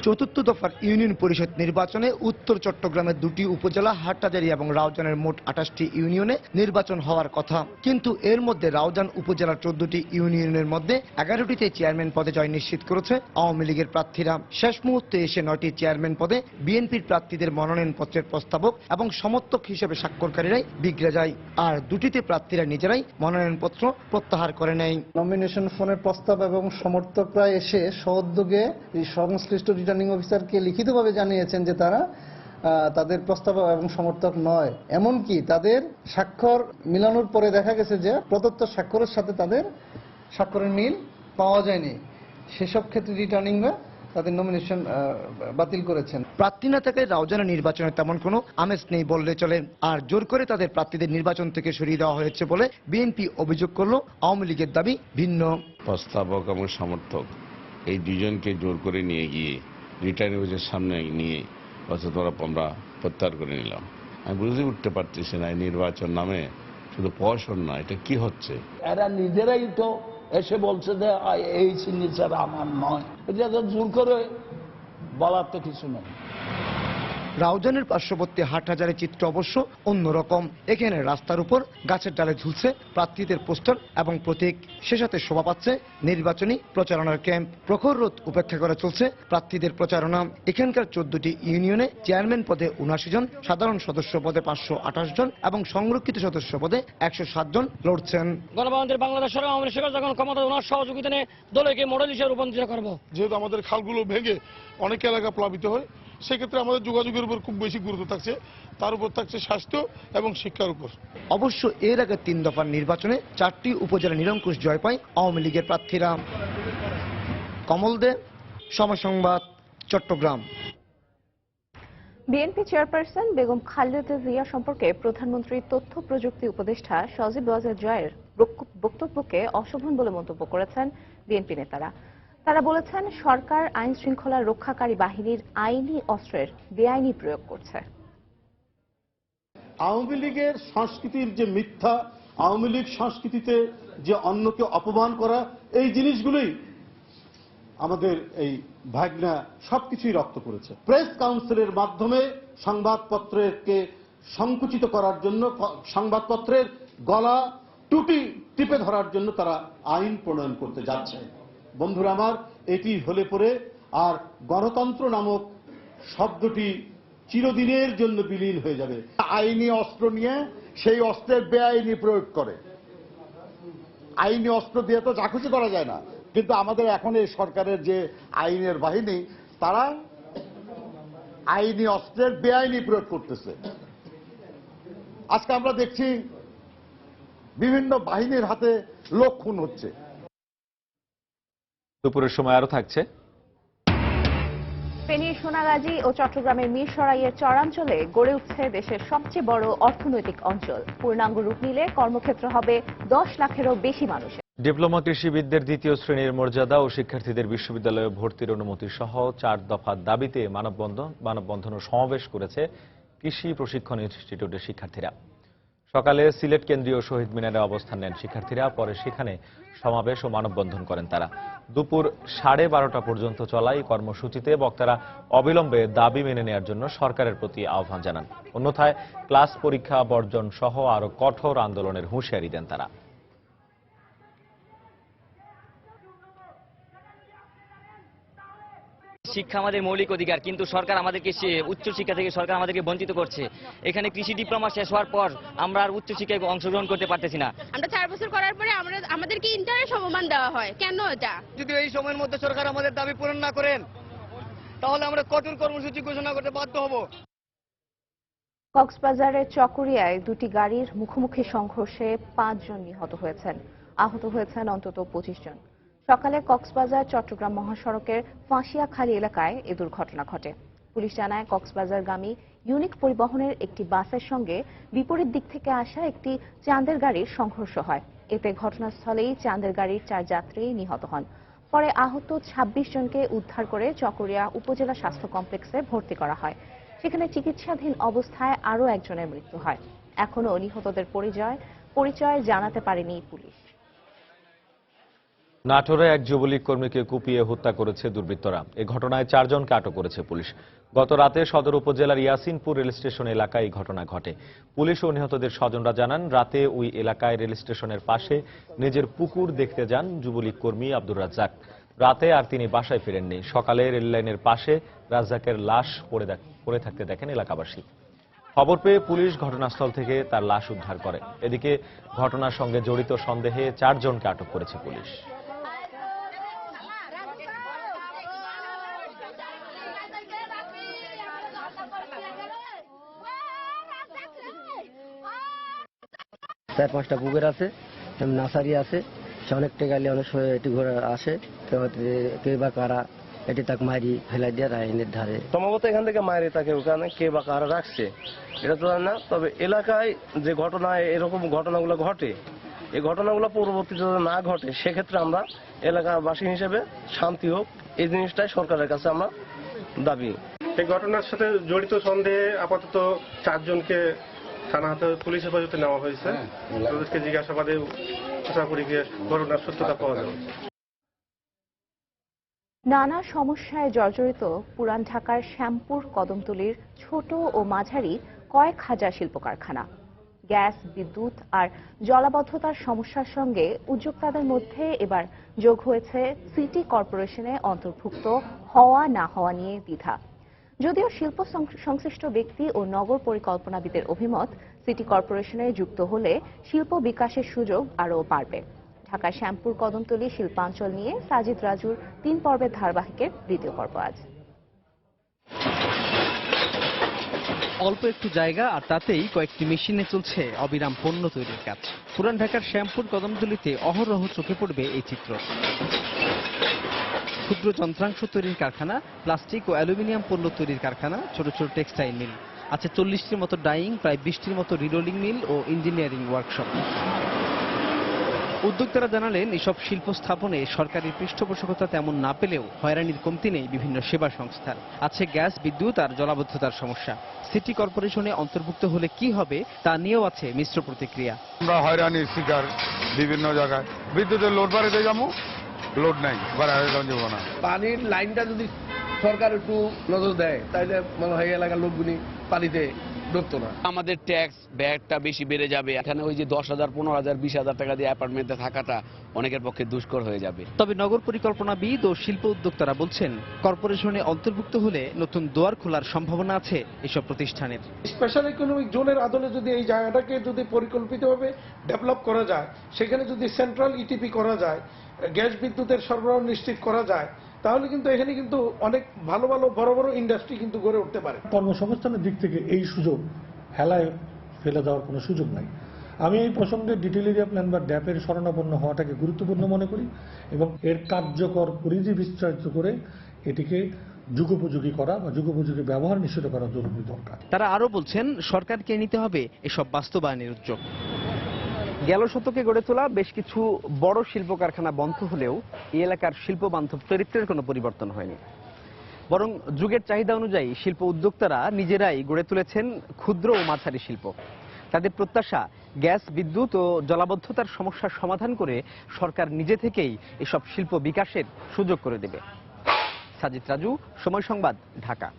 চতুর্থ দফার ইউনিয়ন পরিষদ নির্বাচনে উত্তর চট্টগ্রামের 2টি উপজেলা হাটহাজারী এবং রাউজানের মোট 28টি ইউনিয়নে নির্বাচন হওয়ার কথা, কিন্তু এর মধ্যে রাউজান উপজেলার 14টি ইউনিয়নের মধ্যে 11টিতে চেয়ারম্যান পদে জয় নিশ্চিত করেছে আওয়ামী লীগের প্রার্থীরা। শেষ মুহূর্তে এসে 9টি চেয়ারম্যান পদে বিএনপির প্রার্থীদের মনোনয়নপত্রের প্রস্তাবক এবং সমর্থক হিসেবে স্বাক্ষরকারীরাই বিগড়ে যায়, আর 2টিতে প্রার্থীরা নিজেরাই মনোনয়নপত্র প্রত্যাহার করে নেয়। নমিনেশন ফোনের প্রস্তাব এবং সমর্থকরা এসে সউদ্যোগে সংশ্লিষ্ট রিটার্নিং অফিসারকে লিখিতভাবে জানিয়েছেন যে তারা তাদের প্রস্তাব এবং সমর্থক নয়। এমনকি তাদের স্বাক্ষর মিলানোর পরে দেখা গেছে যে প্রদত্ত স্বাক্ষরের সাথে তাদের স্বাক্ষরের মিল পাওয়া যায়নি। সেসব ক্ষেত্রে রিটার্নিংরা তাদের নমিনেশন বাতিল করেছেন। প্রার্থী না থাকায় রাউজানের নির্বাচনে তেমন কোনো আমেজ নেই বললে চলে, আর জোর করে তাদের প্রার্থীদের নির্বাচন থেকে সরিয়ে দেওয়া হয়েছে বলে বিএনপি অভিযোগ করলো। আওয়ামী লীগের দাবি ভিন্ন। প্রস্তাবক এবং সমর্থক এই দুজনকে জোর করে নিয়ে গিয়ে রিটার্নিং অফিসের সামনে নিয়ে আমরা প্রত্যাহার করে নিলাম। আমি বুঝে উঠতে পারতেছি না, নির্বাচন নামে শুধু পয়সন না, এটা কি হচ্ছে? এরা নিজেরাই তো এসে বলছে যে এই সিগনেচার আমার নয়, এটা তো জোর করে বলার তো কিছু নেই। রাউজানের পার্শ্ববর্তী হাটহাজারী চিত্র অবশ্য অন্যরকম। এখানে রাস্তার উপর গাছের ডালে ঝুলছে প্রার্থীদের পোস্টার এবং প্রতীক, সে সাথে শোভা পাচ্ছে নির্বাচনী প্রচারণার ক্যাম্প। প্রখর রোদ উপেক্ষা করে চলছে প্রার্থীদের প্রচারণা। এখানকার 14টি ইউনিয়নে চেয়ারম্যান পদে 79 জন, সাধারণ সদস্য পদে 528 জন এবং সংরক্ষিত সদস্য পদে 107 জন লড়ছেন। গণতন্ত্রের বাংলাদেশের আওয়ামী লীগ যখন ক্ষমতা ওনার সহযোগিতা নিয়ে দলকে মডেল হিসেবে রূপান্তরিত করবো। যেহেতু আমাদের খালগুলো ভেঙে অনেক এলাকা প্লাবিত হয়, সেক্ষেত্রে আমাদের যোগাযোগের উপর খুব বেশি গুরুত্ব থাকছে, তার উপর থাকছে স্বাস্থ্য এবং শিক্ষার উপর। অবশ্য এর আগে 3 দফার নির্বাচনে 4টি উপজেলা নিরঙ্কুশ জয় পায় আওয়ামী লীগের প্রার্থীরা। কমল দে, সময় সংবাদ, চট্টগ্রাম। বিএনপি চেয়ারপারসন বেগম খালেদা জিয়া সম্পর্কে প্রধানমন্ত্রীর তথ্য প্রযুক্তি উপদেষ্টা সজীব ওয়াজেদ জয়ের বক্তব্যকে অশোভন বলে মন্তব্য করেছেন বিএনপি নেতারা। তারা বলেছেন, সরকার আইন শৃঙ্খলা রক্ষাকারী বাহিনীর আইনি অস্ত্রের বেআইনি প্রয়োগ করছে। আওয়ামী লীগের সংস্কৃতির যে মিথ্যা, আওয়ামী লীগ সংস্কৃতিতে যে অন্যকে অপমান করা, এই জিনিসগুলোই আমাদের এই ভাগনা সবকিছুই রপ্ত করেছে। প্রেস কাউন্সিলের মাধ্যমে সংবাদপত্রকে সংকুচিত করার জন্য, সংবাদপত্রের গলা টিপে ধরার জন্য তারা আইন প্রণয়ন করতে যাচ্ছে। বন্ধুরা আমার, এটি হলে পরে আর গণতন্ত্র নামক শব্দটি চিরদিনের জন্য বিলীন হয়ে যাবে। আইনি অস্ত্র নিয়ে সেই অস্ত্রের বেআইনি প্রয়োগ করে। আইনি অস্ত্র দিয়ে তো যা খুশি করা যায় না, কিন্তু আমাদের এখন এই সরকারের যে আইনের বাহিনী, তারা আইনি অস্ত্রের বেআইনি প্রয়োগ করতেছে। আজকে আমরা দেখছি বিভিন্ন বাহিনীর হাতে লোক খুন হচ্ছে। দুপুরের সময় আরো থাকছে। ফেনীর সোনাগাজী ও চট্টগ্রামের মিরসরাইয়ের চরাঞ্চলে গড়ে উঠছে দেশের সবচেয়ে বড় অর্থনৈতিক অঞ্চল। পূর্ণাঙ্গ রূপ নিলে কর্মক্ষেত্র হবে 10 লাখেরও বেশি মানুষের। ডিপ্লোমা কৃষিবিদদের 2য় শ্রেণীর মর্যাদা ও শিক্ষার্থীদের বিশ্ববিদ্যালয়ে ভর্তির অনুমতি সহ 4 দফার দাবিতে মানববন্ধন ও সমাবেশ করেছে কৃষি প্রশিক্ষণ ইনস্টিটিউটের শিক্ষার্থীরা। সকালে সিলেট কেন্দ্রীয় শহীদ মিনারে অবস্থান নেন শিক্ষার্থীরা, পরে সেখানে সমাবেশ ও মানববন্ধন করেন তারা। দুপুর 12:30 পর্যন্ত চলা এই কর্মসূচিতে বক্তারা অবিলম্বে দাবি মেনে নেওয়ার জন্য সরকারের প্রতি আহ্বান জানান। অন্যথায় ক্লাস পরীক্ষা বর্জন সহ আরো কঠোর আন্দোলনের হুঁশিয়ারি দেন তারা। শিক্ষা আমাদের মৌলিক অধিকার, কিন্তু সরকার আমাদেরকে উচ্চ শিক্ষা থেকে সরকার আমাদেরকে বঞ্চিত করছে। এখানে কৃষি ডিপ্লোমা শেষ হওয়ার পর আমরা আর উচ্চ শিক্ষায় অংশগ্রহণ করতে পারতেছি না। আমরা 4 বছর করার পরে আমাদেরকে ইন্টারের সমমান দেওয়া হয়, কেন এটা? যদি এই সময়ের মধ্যে সরকার আমাদের দাবি পূরণ না করেন তাহলে আমরা কঠোর কর্মসূচি ঘোষণা করতে বাধ্য হব। কক্সবাজারের চকরিয়ায় দুটি গাড়ির মুখোমুখি সংঘর্ষে 5 জন নিহত হয়েছেন, আহত হয়েছেন অন্তত 25 জন। সকালে কক্সবাজার চট্টগ্রাম মহাসড়কের ফাঁসিয়াখালী এলাকায় এ দুর্ঘটনা ঘটে। পুলিশ জানায় কক্সবাজারগামী ইউনিক পরিবহনের একটি বাসের সঙ্গে বিপরীত দিক থেকে আসা একটি চাঁদের গাড়ির সংঘর্ষ হয়। এতে ঘটনাস্থলেই চাঁদের গাড়ির 4 যাত্রী নিহত হন। পরে আহত 26 জনকে উদ্ধার করে চকরিয়া উপজেলা স্বাস্থ্য কমপ্লেক্সে ভর্তি করা হয়। সেখানে চিকিৎসাধীন অবস্থায় আরও একজনের মৃত্যু হয়। এখনও নিহতদের পরিচয় জানাতে পারেনি পুলিশ। নাটোরে এক যুবলীগ কর্মীকে কুপিয়ে হত্যা করেছে দুর্বৃত্তরা। এ ঘটনায় 4 জনকে আটক করেছে পুলিশ। গত রাতে সদর উপজেলার ইয়াসিনপুর রেল স্টেশন এলাকায় এই ঘটনা ঘটে। পুলিশ ও নিহতদের স্বজনরা জানান, রাতে ওই এলাকায় রেল স্টেশনের পাশে নিজের পুকুর দেখতে যান যুবলীগ কর্মী আব্দুর রাজ্জাক। রাতে আর তিনি বাসায় ফেরেননি। সকালে রেল লাইনের পাশে রাজ্জাকের লাশ পড়ে থাকতে দেখেন এলাকাবাসী। খবর পেয়ে পুলিশ ঘটনাস্থল থেকে তার লাশ উদ্ধার করে। এদিকে ঘটনার সঙ্গে জড়িত সন্দেহে 4 জনকে আটক করেছে পুলিশ। চার 5টা পুকুর আছে, নার্সারি আছে, সে অনেকটা গালি অনেক সময় এটি ঘোরা আসে, কে বা কারা এটি তাকে মারি ফেলাই দিয়ে রায়নের ধারে। সম্ভবত এখান থেকে মারি তাকে ওখানে কে বা কারা রাখছে এটা তো জানি না, তবে এলাকায় যে ঘটনায় এরকম ঘটনাগুলো ঘটে, এই ঘটনাগুলো পরবর্তীতে না ঘটে সেক্ষেত্রে আমরা এলাকাবাসী হিসেবে শান্তি হোক, এই জিনিসটাই সরকারের কাছে আমরা দাবি। এই ঘটনার সাথে জড়িত সন্দেহে আপাতত 4 জনকে থানা হাতে পুলিশ হেফাজতে নেওয়া হয়েছে। তাদেরকে জিজ্ঞাসাবাদে আশা করি ঘটনার সত্যতা পাওয়া যাবে। নানা সমস্যায় জর্জরিত পুরান ঢাকার শ্যামপুর কদমতলীর ছোট ও মাঝারি কয়েক হাজার শিল্প কারখানা। গ্যাস, বিদ্যুৎ আর জলাবদ্ধতার সমস্যার সঙ্গে উদ্যোক্তাদের মধ্যে এবার যোগ হয়েছে সিটি কর্পোরেশনে অন্তর্ভুক্ত হওয়া না হওয়া নিয়ে দ্বিধা। যদিও শিল্প সংশ্লিষ্ট ব্যক্তি ও নগর পরিকল্পনাবিদের অভিমত, সিটি কর্পোরেশনে যুক্ত হলে শিল্প বিকাশের সুযোগ আরও বাড়বে। ঢাকার শ্যামপুর কদমতলী শিল্পাঞ্চল নিয়ে সাজিদ রাজুর 3 পর্বের ধারাবাহিকের 2য় পর্ব আজ। অল্প একটু জায়গা আর তাতেই কয়েকটি মেশিনে চলছে অবিরাম পণ্য তৈরির কাজ। পুরান ঢাকার শ্যামপুর কদমতলীতে অহরহ চোখে পড়বে এই চিত্র। ক্ষুদ্র যন্ত্রাংশ তৈরির কারখানা, প্লাস্টিক ও অ্যালুমিনিয়াম পণ্য তৈরির কারখানা, ছোট ছোট টেক্সটাইল মিল আছে, 40টির মতো ডাইং, প্রায় 20টির মতো রিরোলিং মিল ও ইঞ্জিনিয়ারিং ওয়ার্কশপ। উদ্যোক্তারা জানালেন, এসব শিল্প স্থাপনে সরকারি পৃষ্ঠপোষকতা তেমন না পেলেও হয়রানির কমতি নেই বিভিন্ন সেবা সংস্থার। আছে গ্যাস, বিদ্যুৎ আর জলাবদ্ধতার সমস্যা। সিটি কর্পোরেশনে অন্তর্ভুক্ত হলে কি হবে তা নিয়েও আছে মিশ্র প্রতিক্রিয়া। আমরা হয়রানির শিকার বিভিন্ন জায়গায়। বিদ্যুতের লোড বাড়িতে যাবো, লোড নাই, বাড়াতে যাব না। পানির লাইনটা যদি সরকার একটু নজর দেয় তাহলে মনে হয় এলাকার লোকগুলি পানিতে ডুবতো না। আমাদের ট্যাক্স ব্যাগটা বেশি বেড়ে যাবে। এখানে ওই যে 10,000, 15,000, 20,000 টাকা দিয়ে অ্যাপার্টমেন্টে থাকাটা অনেকের পক্ষে দুষ্কর হয়ে যাবে। তবে নগর পরিকল্পনাবিদ ও শিল্প উদ্যোক্তারা বলছেন, কর্পোরেশনে অন্তর্ভুক্ত হলে নতুন দুয়ার খোলার সম্ভাবনা আছে এসব প্রতিষ্ঠানের। স্পেশাল ইকোনমিক জোনের আদলে যদি এই জায়গাটাকে যদি পরিকল্পিতভাবে ডেভেলপ করা যায়, সেখানে যদি সেন্ট্রাল ইটিপি করা যায়, গ্যাস বিদ্যুতের সরবরাহ নিশ্চিত করা যায়, তাহলে কিন্তু এখানে কিন্তু অনেক ভালো ভালো বড় বড় ইন্ডাস্ট্রি কিন্তু গড়ে উঠতে পারে। কর্মসংস্থানের দিক থেকে এই সুযোগ হেলায় ফেলে দেওয়ার কোনো সুযোগ নাই। আমি এই প্রসঙ্গে ডিটেল এরিয়া প্ল্যান বা ড্যাপের শরণাপন্ন হওয়াটাকে গুরুত্বপূর্ণ মনে করি এবং এর কার্যকর পরিধি বিস্তারিত করে এটিকে যুগোপযোগী করা বা যুগোপযোগী ব্যবহার নিশ্চিত করা জরুরি দরকার। তারা আরও বলছেন, সরকারকে নিতে হবে এসব বাস্তবায়নের উদ্যোগ। গেল শতকে গড়ে তোলা বেশ কিছু বড় শিল্প কারখানা বন্ধ হলেও এই এলাকার শিল্প বান্ধব চরিত্রের কোনো পরিবর্তন হয়নি। বরং যুগের চাহিদা অনুযায়ী শিল্প উদ্যোক্তারা নিজেরাই গড়ে তুলেছেন ক্ষুদ্র ও মাঝারি শিল্প। তাদের প্রত্যাশা, গ্যাস, বিদ্যুৎ ও জলাবদ্ধতার সমস্যার সমাধান করে সরকার নিজে থেকেই এসব শিল্প বিকাশের সুযোগ করে দেবে। সাজিদ রাজু, সময় সংবাদ, ঢাকা।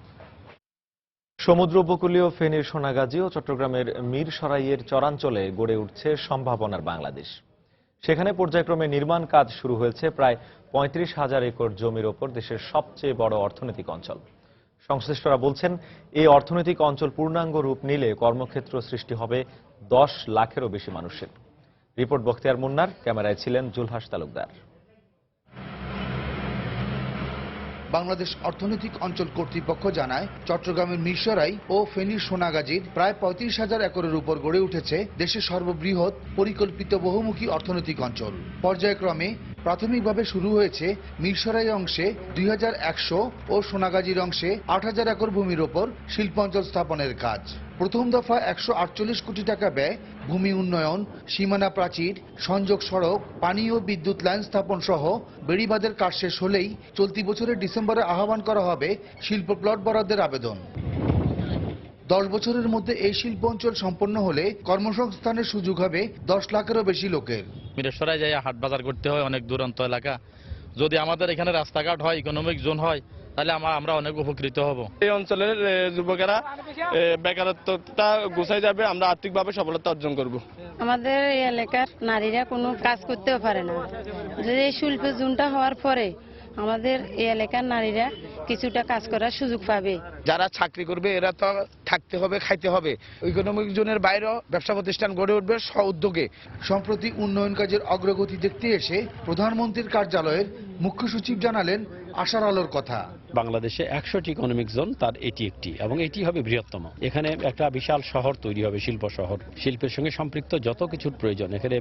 সমুদ্র উপকূলীয় ফেনীর সোনাগাজী ও চট্টগ্রামের মিরসরাইয়ের চরাঞ্চলে গড়ে উঠছে সম্ভাবনার বাংলাদেশ। সেখানে পর্যায়ক্রমে নির্মাণ কাজ শুরু হয়েছে প্রায় ৩৫,০০০ একর জমির ওপর দেশের সবচেয়ে বড় অর্থনৈতিক অঞ্চল। সংশ্লিষ্টরা বলছেন, এই অর্থনৈতিক অঞ্চল পূর্ণাঙ্গ রূপ নিলে কর্মক্ষেত্র সৃষ্টি হবে 10 লাখেরও বেশি মানুষের। রিপোর্ট বখতিয়ার মুন্নার, ক্যামেরায় ছিলেন জুলহাস তালুকদার। বাংলাদেশ অর্থনৈতিক অঞ্চল কর্তৃপক্ষ জানায়, চট্টগ্রামের মিরসরাই ও ফেনীর সোনাগাজীর প্রায় ৩৫,০০০ একরের উপর গড়ে উঠেছে দেশের সর্ববৃহৎ পরিকল্পিত বহুমুখী অর্থনৈতিক অঞ্চল। পর্যায়ক্রমে প্রাথমিকভাবে শুরু হয়েছে মিরসরাই অংশে ২১০০ ও সোনাগাজীর অংশে ৮,০০০ একর ভূমির ওপর শিল্পাঞ্চল স্থাপনের কাজ। প্রথম দফা ১৪৮ কোটি টাকা ব্যয় ভূমি উন্নয়ন, সীমানা প্রাচীর, সংযোগ সড়ক, পানি ও বিদ্যুৎ লাইন স্থাপন সহ বেড়িবাঁধের কাজ শেষ হলেই চলতি বছরের ডিসেম্বরে আহ্বান করা হবে শিল্প প্লট বরাদ্দের আবেদন। 10 বছরের মধ্যে এই শিল্প অঞ্চল সম্পন্ন হলে কর্মসংস্থানের সুযোগ হবে 10 লাখেরও বেশি লোকের। মিরসরাই যাই হাট বাজার করতে হয়, অনেক দূরান্ত এলাকা। যদি আমাদের এখানে রাস্তাঘাট হয়, ইকোনমিক জোন হয়, তাহলে আমরা অনেক উপকৃত হব। এই অঞ্চলের যুবকেরা বেকারত্বটা গুছাই যাবে, আমরা আর্থিকভাবে সফলতা অর্জন করব। আমাদের এই এলাকার নারীরা কোনো কাজ করতেও পারে না। যদি এই শিল্প জোনটা হওয়ার পরে আমাদের এই এলাকার নারীরা কিছুটা কাজ করার সুযোগ পাবে। যারা চাকরি করবে এরা তো থাকতে হবে, খাইতে হবে। ইকোনমিক জোনের বাইরেও ব্যবসা প্রতিষ্ঠান গড়ে উঠবে স্ব-উদ্যোগে। সম্প্রতি উন্নয়ন কাজের অগ্রগতি দেখতে এসে প্রধানমন্ত্রীর কার্যালয়ের মুখ্য সচিব জানালেন আশার আলোর কথা। বাংলাদেশে 100টি ইকোনমিক জোন, তার এটি একটি, এবং এটি হবে বৃহত্তম। এখানে একটা বিশাল শহর তৈরি হবে, শিল্প শহর। শিল্পের সঙ্গে সম্পৃক্ত যত কিছুর প্রয়োজন, এখানে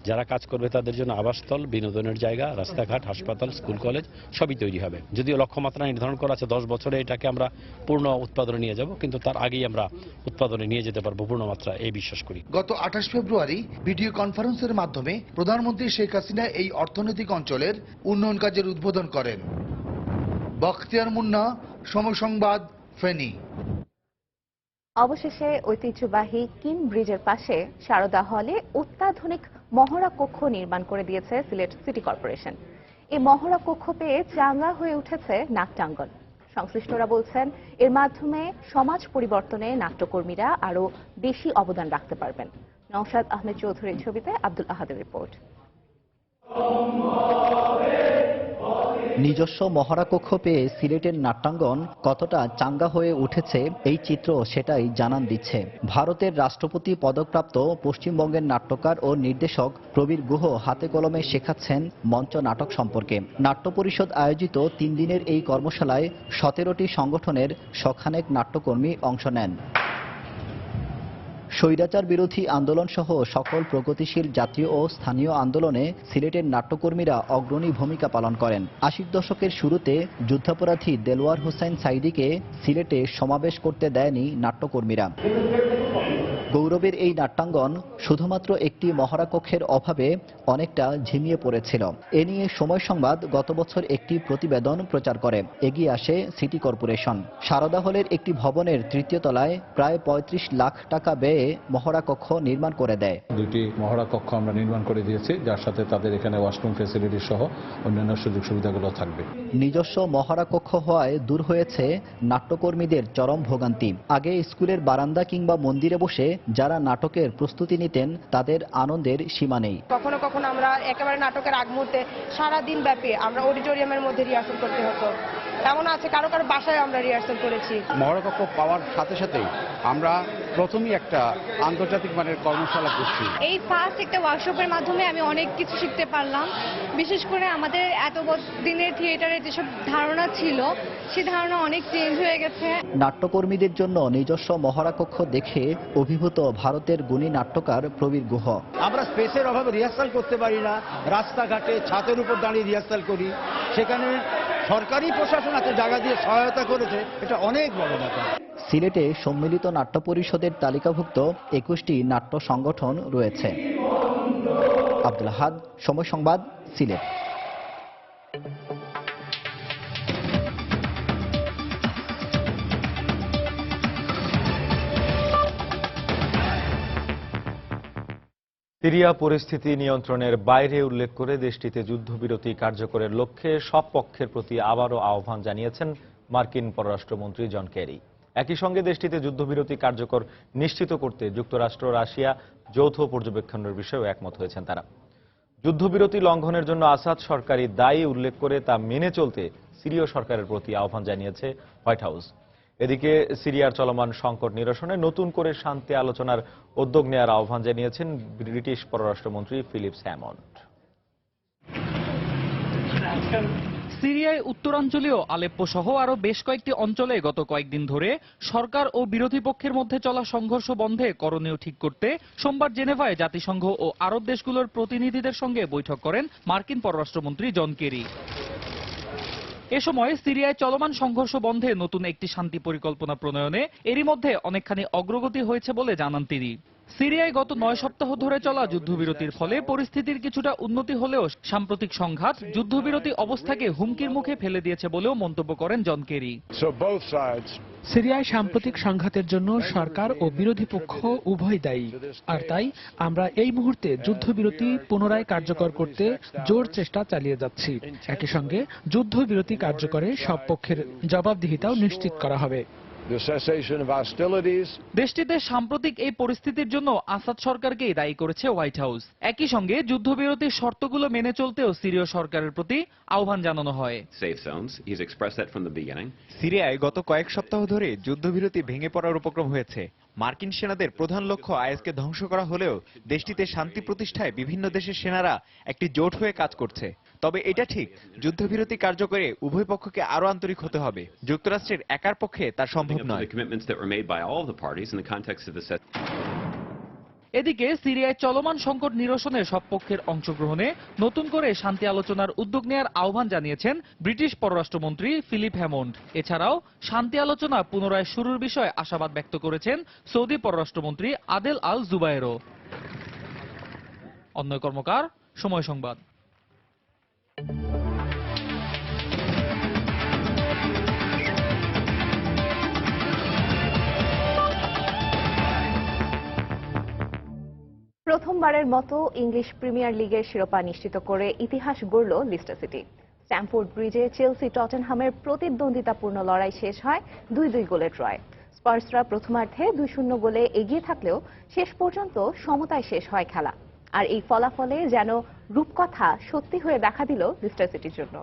যারা কাজ করবে তাদের জন্য আবাসস্থল, বিনোদনের জায়গা, রাস্তাঘাট, হাসপাতাল, স্কুল, কলেজ সবই তৈরি হবে। যদিও লক্ষ্যমাত্রা নির্ধারণ করা আছে 10 বছরে এটাকে আমরা পূর্ণ উৎপাদনে নিয়ে যাব, কিন্তু তার আগেই আমরা উৎপাদনে নিয়ে যেতে পারবো পূর্ণমাত্রা, এই বিশ্বাস করি। গত 28 ফেব্রুয়ারি ভিডিও কনফারেন্সের মাধ্যমে প্রধানমন্ত্রী শেখ হাসিনা এই অর্থনৈতিক অঞ্চলের উন্নয়ন কাজের উদ্বোধন করেন। বখতিয়ার মুন্না, সময় সংবাদ, ফেনী। অবশেষে ঐতিহ্যবাহী কিম ব্রিজের পাশে সারদা হলে অত্যাধুনিক মহড়া কক্ষ নির্মাণ করে দিয়েছে সিলেট সিটি কর্পোরেশন। এই মহড়া কক্ষ পেয়ে চাঙ্গা হয়ে উঠেছে নাট্যাঙ্গন। সংশ্লিষ্টরা বলছেন, এর মাধ্যমে সমাজ পরিবর্তনে নাট্যকর্মীরা আরও বেশি অবদান রাখতে পারবেন। নওশাদ আহমেদ চৌধুরীর ছবিতে আব্দুল আহাদের রিপোর্ট। নিজস্ব মহড়া কক্ষ পেয়ে সিলেটের নাট্যাঙ্গন কতটা চাঙ্গা হয়ে উঠেছে এই চিত্র সেটাই জানান দিচ্ছে। ভারতের রাষ্ট্রপতি পদকপ্রাপ্ত পশ্চিমবঙ্গের নাট্যকার ও নির্দেশক প্রবীর গুহ হাতে কলমে শেখাচ্ছেন মঞ্চ নাটক সম্পর্কে। নাট্য পরিষদ আয়োজিত 3 দিনের এই কর্মশালায় 17টি সংগঠনের শখানেক নাট্যকর্মী অংশ নেন। স্বৈরাচার বিরোধী আন্দোলন সহ সকল প্রগতিশীল জাতীয় ও স্থানীয় আন্দোলনে সিলেটের নাট্যকর্মীরা অগ্রণী ভূমিকা পালন করেন। 80 দশকের শুরুতে যুদ্ধাপরাধী দেলোয়ার হোসেন সাইদিকে সিলেটে সমাবেশ করতে দেয়নি নাট্যকর্মীরা। গৌরবের এই নাট্যাঙ্গন শুধুমাত্র একটি মহড়া কক্ষের অভাবে অনেকটা ঝিমিয়ে পড়েছিল। এ নিয়ে সময় সংবাদ গত বছর একটি প্রতিবেদন প্রচার করে। এগিয়ে আসে সিটি কর্পোরেশন। সারদা হলের একটি ভবনের 3য় তলায় প্রায় 35 লাখ টাকা ব্যয়ে মহড়া কক্ষ নির্মাণ করে দেয়। 2টি মহড়া কক্ষ আমরা নির্মাণ করে দিয়েছি, যার সাথে তাদের এখানে ওয়াশরুম ফ্যাসিলিটি সহ অন্যান্য সুযোগ সুবিধাগুলো থাকবে। নিজস্ব মহড়া কক্ষ হওয়ায় দূর হয়েছে নাট্যকর্মীদের চরম ভোগান্তি। আগে স্কুলের বারান্দা কিংবা মন্দিরে বসে যারা নাটকের প্রস্তুতি নিতেন তাদের আনন্দের সীমা নেই। কখনো কখনো আমরা একেবারে নাটকের আগ মুহূর্তে সারাদিন ব্যাপী আমরা অডিটোরিয়ামের মধ্যে রিহার্সাল করতে হতো। এমন আছে কারো কারো বাসায় আমরা রিহার্সাল করেছি। মহড়া কক্ষ পাওয়ার সাথে সাথেই আমরা প্রথমেই একটা আন্তর্জাতিক মানের কর্মশালা করছি। এই ফার্স্ট একটা ওয়ার্কশপের মাধ্যমে আমি অনেক কিছু শিখতে পারলাম। বিশেষ করে আমাদের এত দিনের থিয়েটারের যেসব ধারণা ছিল সেই ধারণা অনেক চেঞ্জ হয়ে গেছে। নাট্যকর্মীদের জন্য নিজস্ব মহড়া কক্ষ দেখে অভিভূত ভারতের গুণী নাট্যকার প্রবীর গুহ। আমরা স্পেসের অভাবে রিহার্সাল করতে পারি না, রাস্তাঘাটে ছাদের উপর দাঁড়িয়ে রিহার্সাল করি। সেখানে সরকারি প্রশাসন এত জায়গা দিয়ে সহায়তা করেছে, এটা অনেক বড় ব্যাপার। সিলেটে সম্মিলিত নাট্য পরিষদের তালিকাভুক্ত 21টি নাট্য সংগঠন রয়েছে। আব্দুল আহাদ, সময় সংবাদ, সিলেট। সিরিয়া পরিস্থিতি নিয়ন্ত্রণের বাইরে উল্লেখ করে দেশটিতে যুদ্ধবিরতি কার্যকরের লক্ষ্যে সব পক্ষের প্রতি আবারও আহ্বান জানিয়েছেন মার্কিন পররাষ্ট্রমন্ত্রী জন কেরি। একই সঙ্গে দেশটিতে যুদ্ধবিরতি কার্যকর নিশ্চিত করতে যুক্তরাষ্ট্র, রাশিয়া যৌথ পর্যবেক্ষণের বিষয়েও একমত হয়েছেন তারা। যুদ্ধবিরতি লঙ্ঘনের জন্য আসাদ সরকারি দায়ী উল্লেখ করে তা মেনে চলতে সিরীয় সরকারের প্রতি আহ্বান জানিয়েছে হোয়াইট হাউস। এদিকে সিরিয়ার চলমান সংকট নিরসনে নতুন করে শান্তি আলোচনার উদ্যোগ নেওয়ার আহ্বান জানিয়েছেন ব্রিটিশ পররাষ্ট্রমন্ত্রী ফিলিপ হ্যামন্ড। সিরিয়ায় উত্তরাঞ্চলীয় আলেপ্পো সহ আরো বেশ কয়েকটি অঞ্চলে গত কয়েকদিন ধরে সরকার ও বিরোধী পক্ষের মধ্যে চলা সংঘর্ষ বন্ধে করণীয় ঠিক করতে সোমবার জেনেভায় জাতিসংঘ ও আরব দেশগুলোর প্রতিনিধিদের সঙ্গে বৈঠক করেন মার্কিন পররাষ্ট্রমন্ত্রী জন কেরি। এ সময় সিরিয়ায় চলমান সংঘর্ষ বন্ধে নতুন একটি শান্তি পরিকল্পনা প্রণয়নে এরই মধ্যে অনেকখানি অগ্রগতি হয়েছে বলে জানান তিনি। সিরিয়ায় গত 9 সপ্তাহ ধরে চলা যুদ্ধবিরতির ফলে পরিস্থিতির কিছুটা উন্নতি হলেও সাম্প্রতিক সংঘাত যুদ্ধবিরতি অবস্থাকে হুমকির মুখে ফেলে দিয়েছে বলেও মন্তব্য করেন জন কেরি। সিরিয়ায় সাম্প্রতিক সংঘাতের জন্য সরকার ও বিরোধী পক্ষ উভয় দায়ী, আর তাই আমরা এই মুহূর্তে যুদ্ধবিরতি পুনরায় কার্যকর করতে জোর চেষ্টা চালিয়ে যাচ্ছি। একই সঙ্গে যুদ্ধবিরতি কার্যকরে সব পক্ষের জবাবদিহিতাও নিশ্চিত করা হবে। দেশটিতে সাম্প্রতিক এই পরিস্থিতির জন্য আসাদ সরকারকেই দায়ী করেছে হোয়াইট হাউস। একই সঙ্গে যুদ্ধবিরতির শর্তগুলো মেনে চলতেও সিরীয় সরকারের প্রতি আহ্বান জানানো হয়। সিরিয়ায় গত কয়েক সপ্তাহ ধরে যুদ্ধবিরতি ভেঙে পড়ার উপক্রম হয়েছে। মার্কিন সেনাদের প্রধান লক্ষ্য আইএসকে ধ্বংস করা হলেও দেশটিতে শান্তি প্রতিষ্ঠায় বিভিন্ন দেশের সেনারা একটি জোট হয়ে কাজ করছে। তবে এটা ঠিক, যুদ্ধবিরতি কার্যকরে উভয় পক্ষকে আরো আন্তরিক হতে হবে। যুক্তরাষ্ট্রের একার পক্ষে তা সম্ভব নয়। এদিকে সিরিয়ায় চলমান সংকট নিরসনে সব পক্ষের অংশগ্রহণে নতুন করে শান্তি আলোচনার উদ্যোগ নেওয়ার আহ্বান জানিয়েছেন ব্রিটিশ পররাষ্ট্রমন্ত্রী ফিলিপ হ্যামন্ড। এছাড়াও শান্তি আলোচনা পুনরায় শুরুর বিষয়ে আশাবাদ ব্যক্ত করেছেন সৌদি পররাষ্ট্রমন্ত্রী আদেল আল জুবায়েরও। অন্যয় কর্মকার, সময় সংবাদ। প্রথমবারের মতো ইংলিশ প্রিমিয়ার লিগের শিরোপা নিশ্চিত করে ইতিহাস গড়ল লিস্টার সিটি। স্ট্যামফোর্ড ব্রিজে চেলসি টটেনহামের প্রতিদ্বন্দ্বিতাপূর্ণ লড়াই শেষ হয় 2-2 গোলে ড্রয়ে। স্পার্সরা প্রথমার্ধে 2-0 গোলে এগিয়ে থাকলেও শেষ পর্যন্ত সমতায় শেষ হয় খেলা। আর এই ফলাফলে যেন রূপকথা সত্যি হয়ে দেখা দিল লিস্টার সিটির জন্য।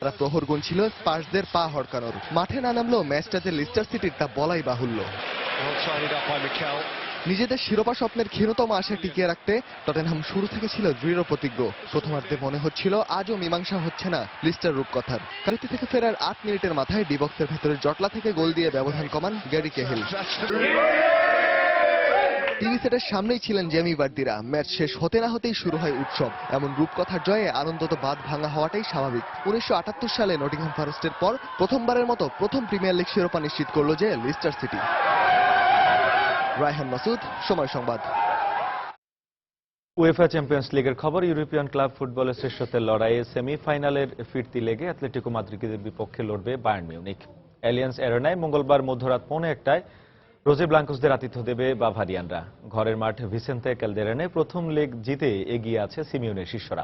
তারা প্রহর গুনছিল স্পার্সদের পা হড়কানোর। মাঠে না নামলেও ম্যাচটা যে লিস্টার সিটির তা বলাই বাহুল্য। নিজেদের শিরোপা স্বপ্নের ক্ষীণতম আশা টিকিয়ে রাখতে টটেনহাম শুরু থেকে ছিল দৃঢ় প্রতিজ্ঞ। প্রথমার্ধে মনে হচ্ছিল আজও মীমাংসা হচ্ছে না লিস্টার রূপকথার। বিরতি থেকে ফেরার 8 মিনিটের মাথায় ডিবক্সের ভেতরের জটলা থেকে গোল দিয়ে ব্যবধান কমান গ্যারি কেহেল। টিভি সেটের সামনেই ছিলেন জেমি ভার্দিরা। ম্যাচ শেষ হতে না হতেই শুরু হয় উৎসব। এমন রূপকথার জয়ে আনন্দ তো বাঁধ ভাঙা হওয়াটাই স্বাভাবিক। 1978 সালে নটিংহ্যাম ফরেস্টের পর প্রথমবারের মতো প্রথম প্রিমিয়ার লিগ শিরোপা নিশ্চিত করল যে লিস্টার সিটি। রায়হান মাসুদ, সময় সংবাদ। উয়েফা চ্যাম্পিয়ন্স লিগের খবর। ইউরোপিয়ান ক্লাব ফুটবলের শ্রেষ্ঠত্বের লড়াইয়ে সেমিফাইনালের ফিরতি লেগে অ্যাটলেটিকো মাদ্রিদের বিপক্ষে লড়বে বায়ার্ন মিউনিখ। অ্যালিয়ান্স অ্যারেনায় মঙ্গলবার মধ্যরাত 1:15 রোজে ব্লাঙ্কোসদের আতিথ্য দেবে বাভারিয়ানরা। ঘরের মাঠ ভিসেন্তে ক্যালদেরনে প্রথম লেগ জিতে এগিয়ে আছে সিমিওনের শিষ্যরা।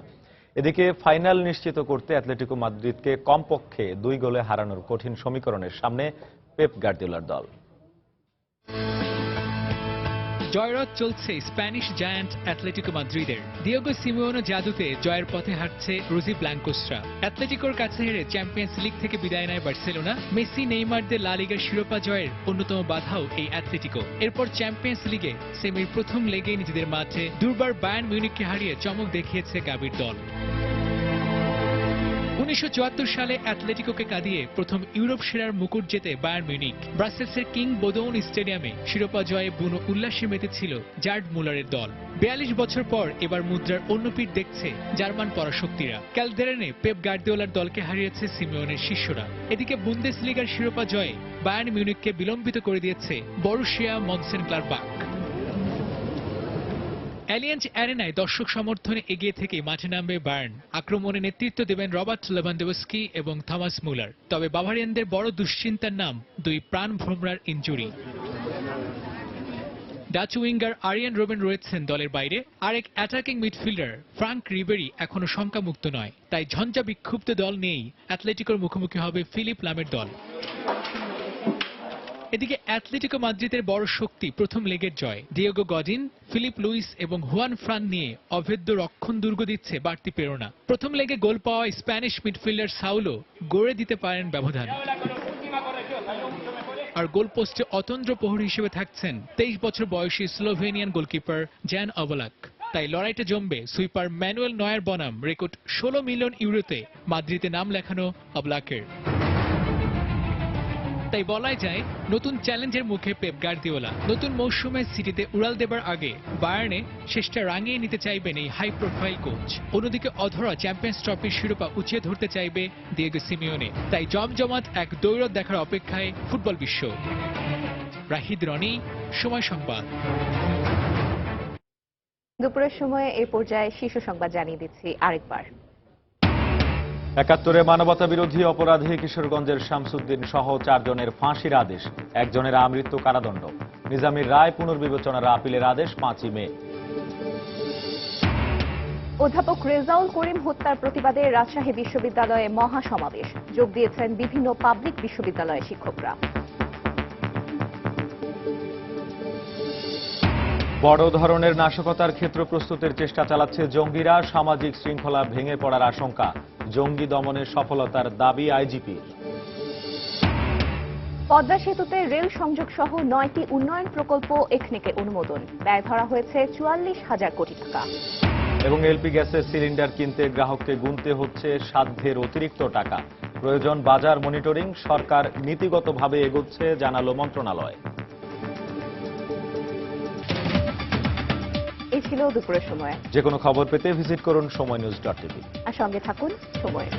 এদিকে ফাইনাল নিশ্চিত করতে অ্যাটলেটিকো মাদ্রিদকে কমপক্ষে 2 গোলে হারানোর কঠিন সমীকরণের সামনে পেপ গার্দিওলার দল। জয়রথ চলছে স্প্যানিশ জায়ান্ট অ্যাটলেটিকো মাদ্রিদের। দিয়েগো সিমিওনো জাদুতে জয়ের পথে হাঁটছে রোজি ব্লাঙ্কোসরা। অ্যাটলেটিকোর কাছে হেরে চ্যাম্পিয়ন্স লিগ থেকে বিদায় নেয় বার্সেলোনা। মেসি নেইমারদের লা লিগার শিরোপা জয়ের অন্যতম বাধাও এই অ্যাটলেটিকো। এরপর চ্যাম্পিয়ন্স লিগে সেমির প্রথম লেগে নিজেদের মাঠে দুর্বার বায়ার্ন মিউনিখকে হারিয়ে চমক দেখিয়েছে গাবির দল। 1974 সালে অ্যাটলেটিকোকে কাঁদিয়ে প্রথম ইউরোপ সেরার মুকুট জেতে বায়ার্ন মিউনিখ। ব্রাসেলসের কিং বোদৌন স্টেডিয়ামে শিরোপা জয়ে বুনো উল্লাসে মেতেছিল জার্ড মুলারের দল। 42 বছর পর এবার মুদ্রার অন্য পিঠ দেখছে জার্মান পরাশক্তিরা। ক্যালদেরেনে পেপ গার্দিওলার দলকে হারিয়েছে সিমিওনের শিষ্যরা। এদিকে বুন্দেসলিগার শিরোপা জয়ে বায়ার্ন মিউনিখকে বিলম্বিত করে দিয়েছে বরুশিয়া মনসেনক্লারবাখ। অ্যালিয়ান্স অ্যারেনায় দর্শক সমর্থনে এগিয়ে থেকে মাঠে নামবে বায়ার্ন। আক্রমণে নেতৃত্ব দেবেন রবার্ট লেভানডোভস্কি এবং থমাস মুলার। তবে বাভারিয়ানদের বড় দুশ্চিন্তার নাম 2 প্রাণ ভ্রমরার injury. Dutch winger Arjen Robben রয়েছেন দলের বাইরে। আরেক অ্যাটাকিং মিডফিল্ডার ফ্রাঙ্ক রিবেরি এখনো শঙ্কামুক্ত নয়। তাই ঝঞ্ঝা বিক্ষুব্ধ দল নেই অ্যাটলেটিকোর মুখোমুখি হবে ফিলিপ লামের দল। এদিকে অ্যাটলেটিকো মাদ্রিদের বড় শক্তি প্রথম লেগের জয়। ডিয়েগো গডিন, ফিলিপ লুইস এবং হুয়ান ফ্রান নিয়ে অভেদ্য রক্ষণ দুর্গ দিচ্ছে বাড়তি প্রেরণা। প্রথম লেগে গোল পাওয়া স্প্যানিশ মিডফিল্ডার সাউলো গড়ে দিতে পারেন ব্যবধান। আর গোলপোস্টে অতন্দ্র প্রহরী হিসেবে থাকছেন 23 বছর বয়সী স্লোভেনিয়ান গোলকিপার জ্যান অবলাক। তাই লড়াইটা জমবে সুইপার ম্যানুয়েল নয়ার বনাম রেকর্ড 16 মিলিয়ন ইউরোতে মাদ্রিদে নাম লেখানো অবলাকের। তাই বলাই যায় নতুন চ্যালেঞ্জের মুখে পেপ গার্দিওলা। নতুন মৌসুমে সিটিতে উড়াল দেবার আগে বায়ার্নে শেষটা রাঙিয়ে নিতে চাইবেন এই হাই প্রোফাইল কোচ। অন্যদিকে অধরা চ্যাম্পিয়ন্স ট্রফির শিরোপা উঁচিয়ে ধরতে চাইবে দিয়েগো সিমিওনে। তাই জমজমাট এক দৌড় দেখার অপেক্ষায় ফুটবল বিশ্ব। রাহিদ রনি, সময় সংবাদ। দুপুরের সময়ে এই পর্যায়ে শীর্ষ সংবাদ জানিয়ে দিচ্ছি আরেকবার। ৭১ মানবতা বিরোধী অপরাধে কিশোরগঞ্জের শামসুদ্দিন সহ 4 জনের ফাঁসির আদেশ, 1 জনের আমৃত্যু কারাদণ্ড। নিজামীর রায় পুনর্বিবেচনার আপিলের আদেশ 5ই মে। অধ্যাপক রেজাউল করিম হত্যার প্রতিবাদে রাজশাহী বিশ্ববিদ্যালয়ে মহাসমাবেশ, যোগ দিয়েছেন বিভিন্ন পাবলিক বিশ্ববিদ্যালয়ের শিক্ষকরা। বড় ধরনের নাশকতার ক্ষেত্র প্রস্তুতের চেষ্টা চালাচ্ছে জঙ্গিরা, সামাজিক শৃঙ্খলা ভেঙে পড়ার আশঙ্কা। জঙ্গি দমনের সফলতার দাবি আইজিপির। পদ্মা সেতুতে রেল সংযোগ সহ 9টি উন্নয়ন প্রকল্প এখনেকে অনুমোদন, ব্যয় ধরা হয়েছে 44,000 কোটি টাকা। এবং এলপি গ্যাসের সিলিন্ডার কিনতে গ্রাহককে গুনতে হচ্ছে সাধ্যের অতিরিক্ত টাকা। প্রয়োজন বাজার মনিটরিং, সরকার নীতিগতভাবে এগোচ্ছে জানালো মন্ত্রণালয়। এই ছিল দুপুরের সময়। যে কোনো খবর পেতে ভিজিট করুন সময়নিউজ.টিভি আর সঙ্গে থাকুন সময়।